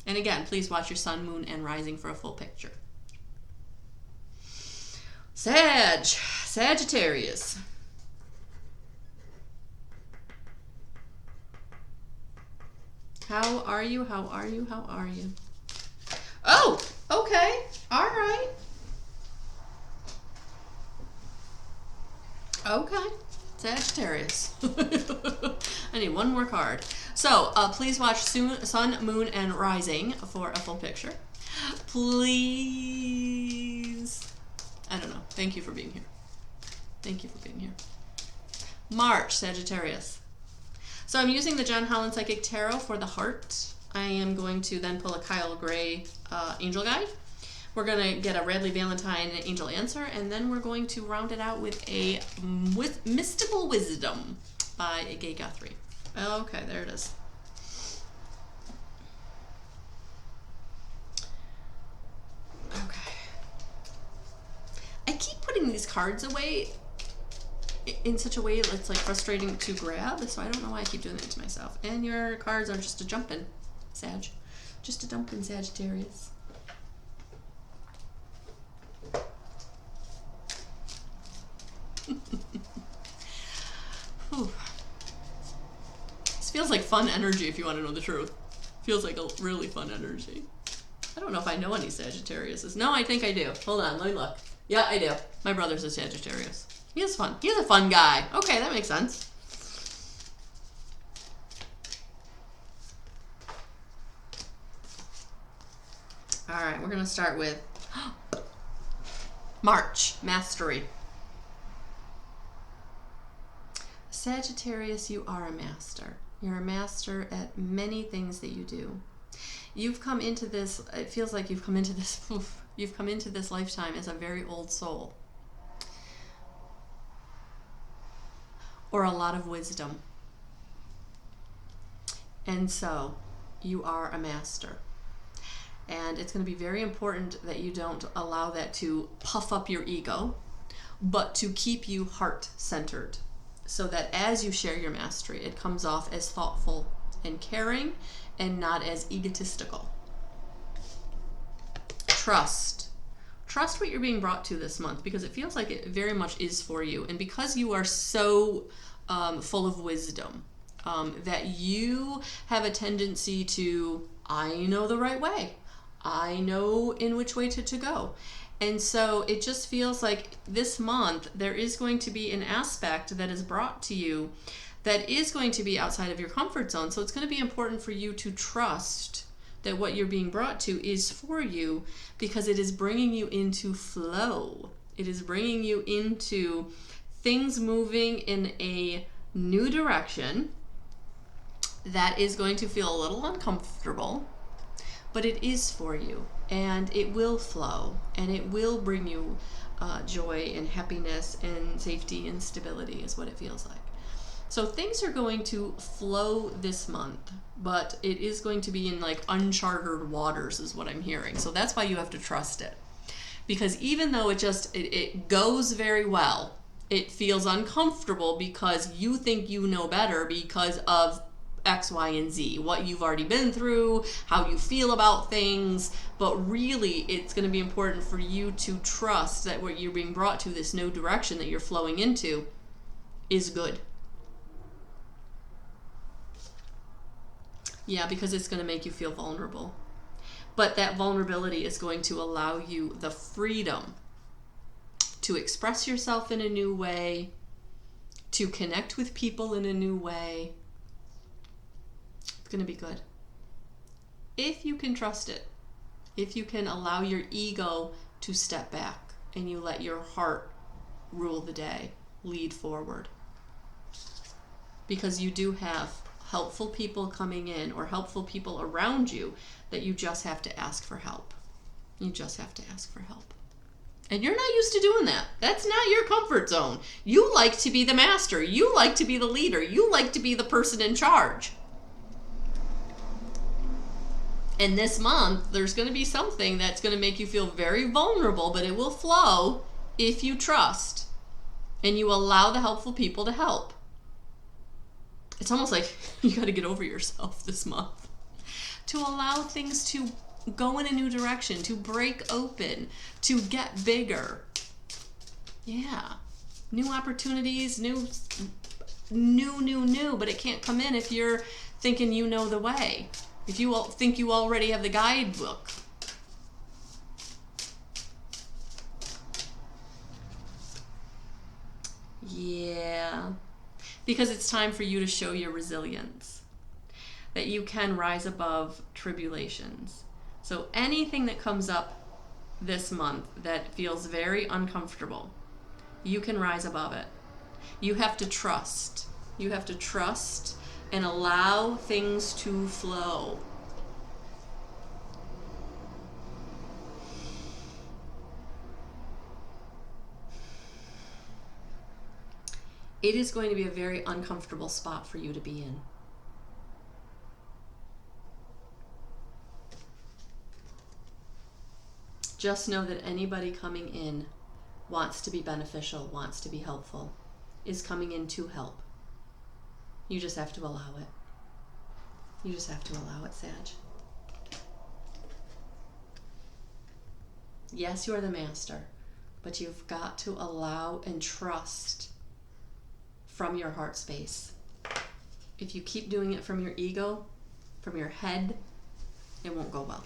S1: And again, please watch your sun, moon, and rising for a full picture. Sagittarius. How are you? How are you? How are you? Oh, okay. All right. Okay. Sagittarius. I need one more card. So, please watch Sun, Moon, and Rising for a full picture. Please. I don't know. Thank you for being here. Thank you for being here. March, Sagittarius. So I'm using the John Holland Psychic Tarot for the heart. I am going to then pull a Kyle Gray Angel Guide. We're going to get a Radleigh Valentine Angel Answer, and then we're going to round it out with a Mystical Wisdom by Gay Guthrie. Okay, there it is. giving these cards away in such a way that's like frustrating to grab, so I don't know why I keep doing that to myself. And your cards are just a jumping, Sag. Just a dumping Sagittarius. This feels like fun energy, if you want to know the truth. Feels like a really fun energy. I don't know if I know any Sagittariuses. No, I think I do. Hold on, let me look. Yeah, I do. My brother's a Sagittarius. He is fun. He's a fun guy. Okay, that makes sense. All right, we're going to start with March, mastery. Sagittarius, you are a master. You're a master at many things that you do. You've come into this, it feels like you've come into this, you've come into this lifetime as a very old soul. Or a lot of wisdom. And so, you are a master. And it's going to be very important that you don't allow that to puff up your ego, but to keep you heart-centered. So that as you share your mastery, it comes off as thoughtful and caring and not as egotistical. Trust. Trust what you're being brought to this month, because it feels like it very much is for you. And because you are so full of wisdom, that you have a tendency to, I know the right way. I know in which way to go. And so it just feels like this month there is going to be an aspect that is brought to you that is going to be outside of your comfort zone. So it's going to be important for you to trust that what you're being brought to is for you, because it is bringing you into flow. It is bringing you into things moving in a new direction that is going to feel a little uncomfortable, but it is for you, and it will flow, and it will bring you joy and happiness and safety and stability is what it feels like. So things are going to flow this month, but it is going to be in like uncharted waters is what I'm hearing. So that's why you have to trust it. Because even though it goes very well, it feels uncomfortable because you think you know better because of X, Y, and Z, what you've already been through, how you feel about things. But really, it's going to be important for you to trust that what you're being brought to, this new direction that you're flowing into, is good. Yeah, because it's going to make you feel vulnerable. But that vulnerability is going to allow you the freedom to express yourself in a new way, to connect with people in a new way. It's going to be good. If you can trust it, if you can allow your ego to step back and you let your heart rule the day, lead forward. Because you do have helpful people coming in or helpful people around you that you just have to ask for help. You just have to ask for help. And you're not used to doing that. That's not your comfort zone. You like to be the master. You like to be the leader. You like to be the person in charge. And this month, there's going to be something that's going to make you feel very vulnerable, but it will flow if you trust and you allow the helpful people to help. It's almost like you got to get over yourself this month to allow things to go in a new direction, to break open, to get bigger. Yeah. New opportunities, new, but it can't come in if you're thinking you know the way. If you think you already have the guidebook. Yeah. Because it's time for you to show your resilience. That you can rise above tribulations. So anything that comes up this month that feels very uncomfortable, you can rise above it. You have to trust. You have to trust and allow things to flow. It is going to be a very uncomfortable spot for you to be in. Just know that anybody coming in wants to be beneficial, wants to be helpful, is coming in to help. You just have to allow it. You just have to allow it, Sag. Yes, you are the master, but you've got to allow and trust from your heart space. If you keep doing it from your ego, from your head, it won't go well.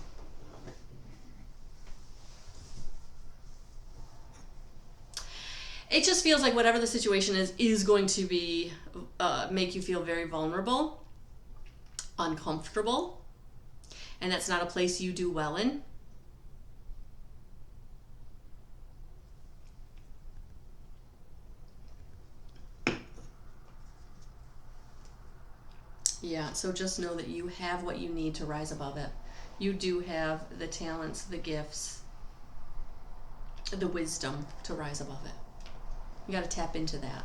S1: It just feels like whatever the situation is going to be, make you feel very vulnerable, uncomfortable, and that's not a place you do well in. Yeah, so just know that you have what you need to rise above it. You do have the talents, the gifts, the wisdom to rise above it. You got to tap into that.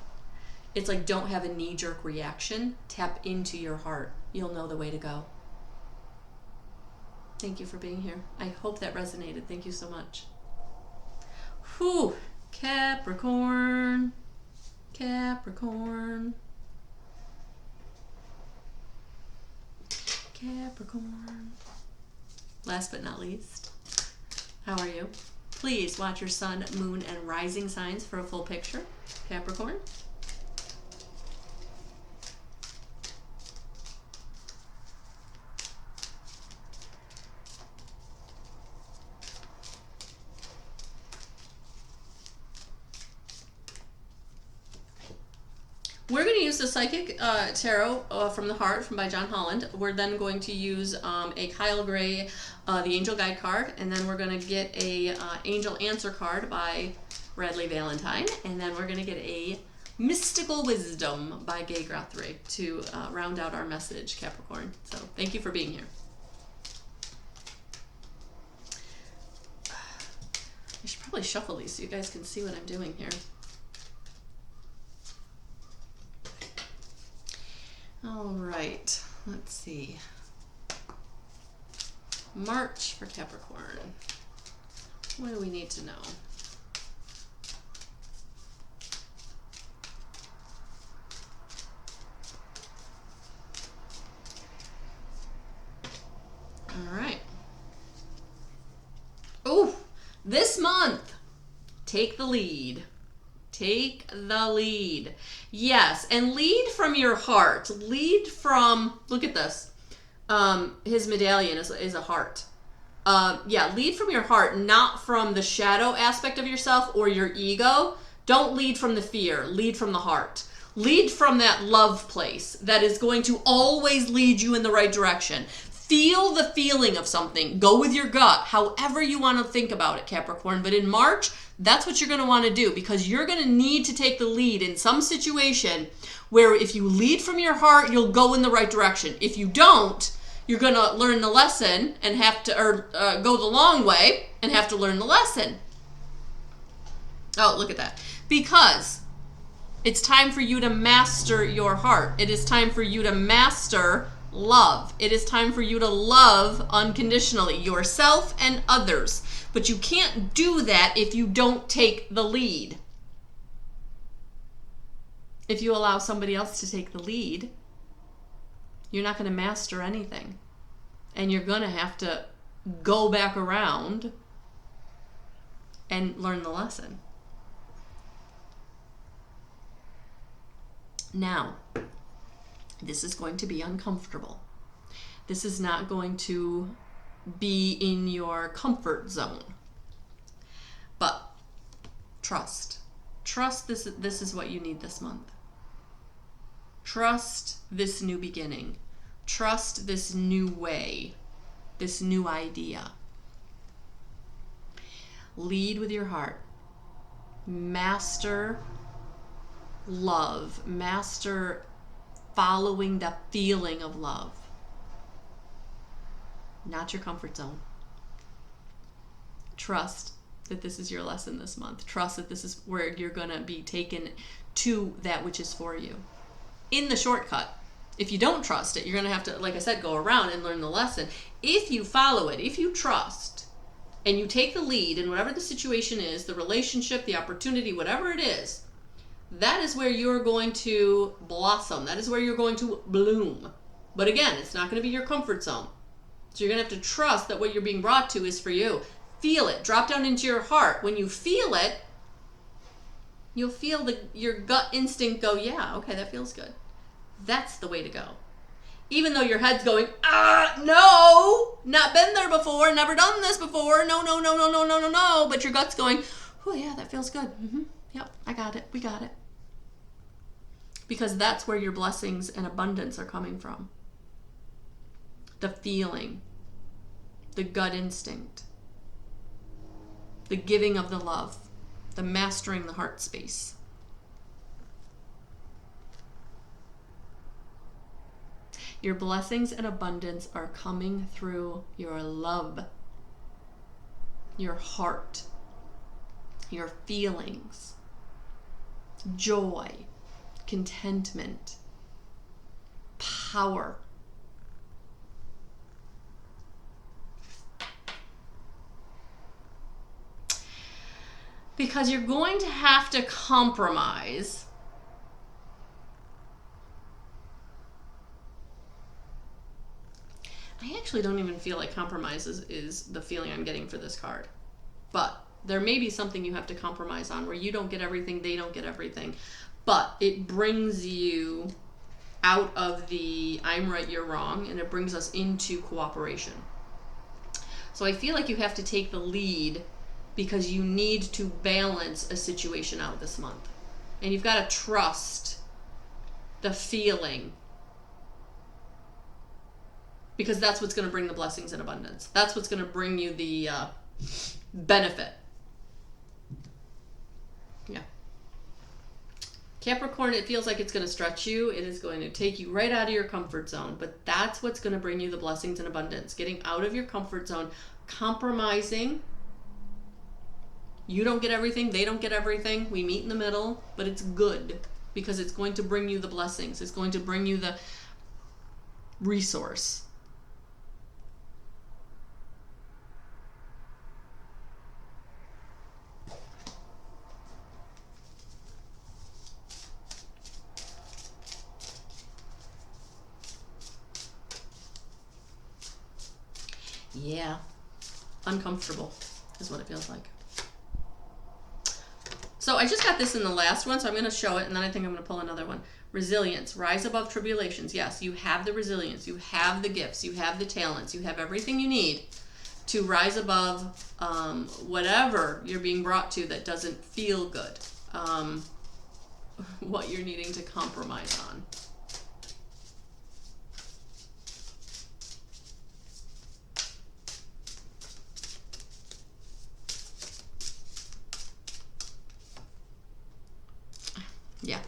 S1: It's like, don't have a knee-jerk reaction. Tap into your heart. You'll know the way to go. Thank you for being here. I hope that resonated. Thank you so much. Whew. Capricorn. Capricorn. Capricorn. Last but not least, how are you? Please watch your sun, moon, and rising signs for a full picture. Capricorn. We're going to use the Psychic Tarot from the Heart by John Holland. We're then going to use a Kyle Gray, the Angel Guide card, and then we're going to get a Angel Answer card by Radleigh Valentine, and then we're going to get a Mystical Wisdom by Gay Guthrie to round out our message, Capricorn. So thank you for being here. I should probably shuffle these so you guys can see what I'm doing here. All right, let's see. March for Capricorn. What do we need to know? All right. Oh, this month, take the lead. Take the lead. Yes, and lead from your heart. Lead from, look at this. His medallion is a heart. Yeah, lead from your heart, not from the shadow aspect of yourself or your ego. Don't lead from the fear. Lead from the heart. Lead from that love place that is going to always lead you in the right direction. Feel the feeling of something. Go with your gut, however you want to think about it, Capricorn. But in March, that's what you're going to want to do, because you're going to need to take the lead in some situation where if you lead from your heart, you'll go in the right direction. If you don't, you're going to learn the lesson and have to, or go the long way and have to learn the lesson. Oh, look at that. Because it's time for you to master your heart. It is time for you to master love. It is time for you to love unconditionally yourself and others. But you can't do that if you don't take the lead. If you allow somebody else to take the lead, you're not going to master anything. And you're going to have to go back around and learn the lesson. Now, this is going to be uncomfortable. This is not going to be in your comfort zone. But trust. Trust this is what you need this month. Trust this new beginning. Trust this new way, this new idea. Lead with your heart. Master love. Master following the feeling of love. Not your comfort zone. Trust that this is your lesson this month. Trust that this is where you're going to be taken to that which is for you. In the shortcut. If you don't trust it, you're going to have to, like I said, go around and learn the lesson. If you follow it, if you trust, and you take the lead in whatever the situation is, the relationship, the opportunity, whatever it is, that is where you're going to blossom. That is where you're going to bloom. But again, it's not going to be your comfort zone. So you're going to have to trust that what you're being brought to is for you. Feel it. Drop down into your heart. When you feel it, you'll feel your gut instinct go, yeah, okay, that feels good. That's the way to go. Even though your head's going, no, not been there before, never done this before, no, no, no, no, no, no, no, no. But your gut's going, oh yeah, that feels good. Yep, I got it. We got it. Because that's where your blessings and abundance are coming from. The feeling, the gut instinct, the giving of the love, the mastering the heart space. Your blessings and abundance are coming through your love, your heart, your feelings, joy, contentment, power. Because you're going to have to compromise. I actually don't even feel like compromise is the feeling I'm getting for this card. But there may be something you have to compromise on where you don't get everything, they don't get everything. But it brings you out of the I'm right, you're wrong, and it brings us into cooperation. So I feel like you have to take the lead because you need to balance a situation out this month. And you've got to trust the feeling, because that's what's going to bring the blessings and abundance. That's what's going to bring you the benefit. Yeah. Capricorn, it feels like it's going to stretch you. It is going to take you right out of your comfort zone. But that's what's going to bring you the blessings and abundance. Getting out of your comfort zone, compromising. You don't get everything, they don't get everything. We meet in the middle, but it's good because it's going to bring you the blessings. It's going to bring you the resource. Yeah, uncomfortable is what it feels like. So I just got this in the last one, so I'm going to show it, and then I think I'm going to pull another one. Resilience, rise above tribulations. Yes, you have the resilience, you have the gifts, you have the talents, you have everything you need to rise above whatever you're being brought to that doesn't feel good, what you're needing to compromise on. Yeah.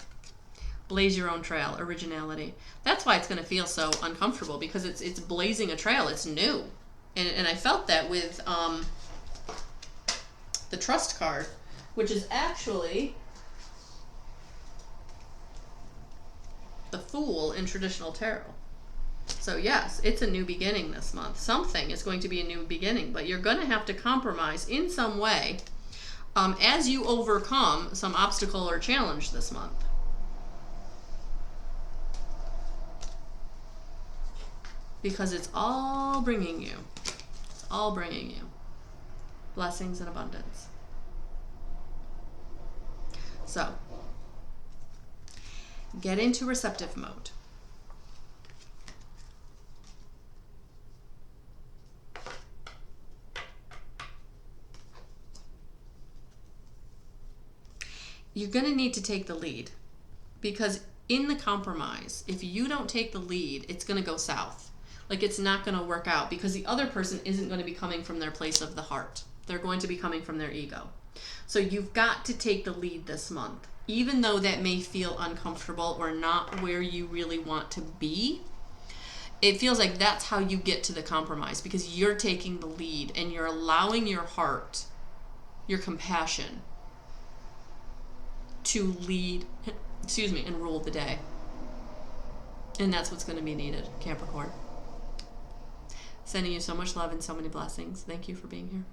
S1: Blaze your own trail, originality. That's why it's going to feel so uncomfortable, because it's blazing a trail. It's new. And I felt that with the trust card, which is actually the Fool in traditional tarot. So yes, it's a new beginning this month. Something is going to be a new beginning, but you're going to have to compromise in some way as you overcome some obstacle or challenge this month. Because it's all bringing you. It's all bringing you blessings and abundance. So, get into receptive mode. You're going to need to take the lead, because in the compromise, if you don't take the lead, it's going to go south. Like, it's not going to work out, because the other person isn't going to be coming from their place of the heart. They're going to be coming from their ego. So you've got to take the lead this month. Even though that may feel uncomfortable or not where you really want to be, it feels like that's how you get to the compromise, because you're taking the lead and you're allowing your heart, your compassion, to lead, and rule the day. And that's what's going to be needed, Capricorn. Sending you so much love and so many blessings. Thank you for being here.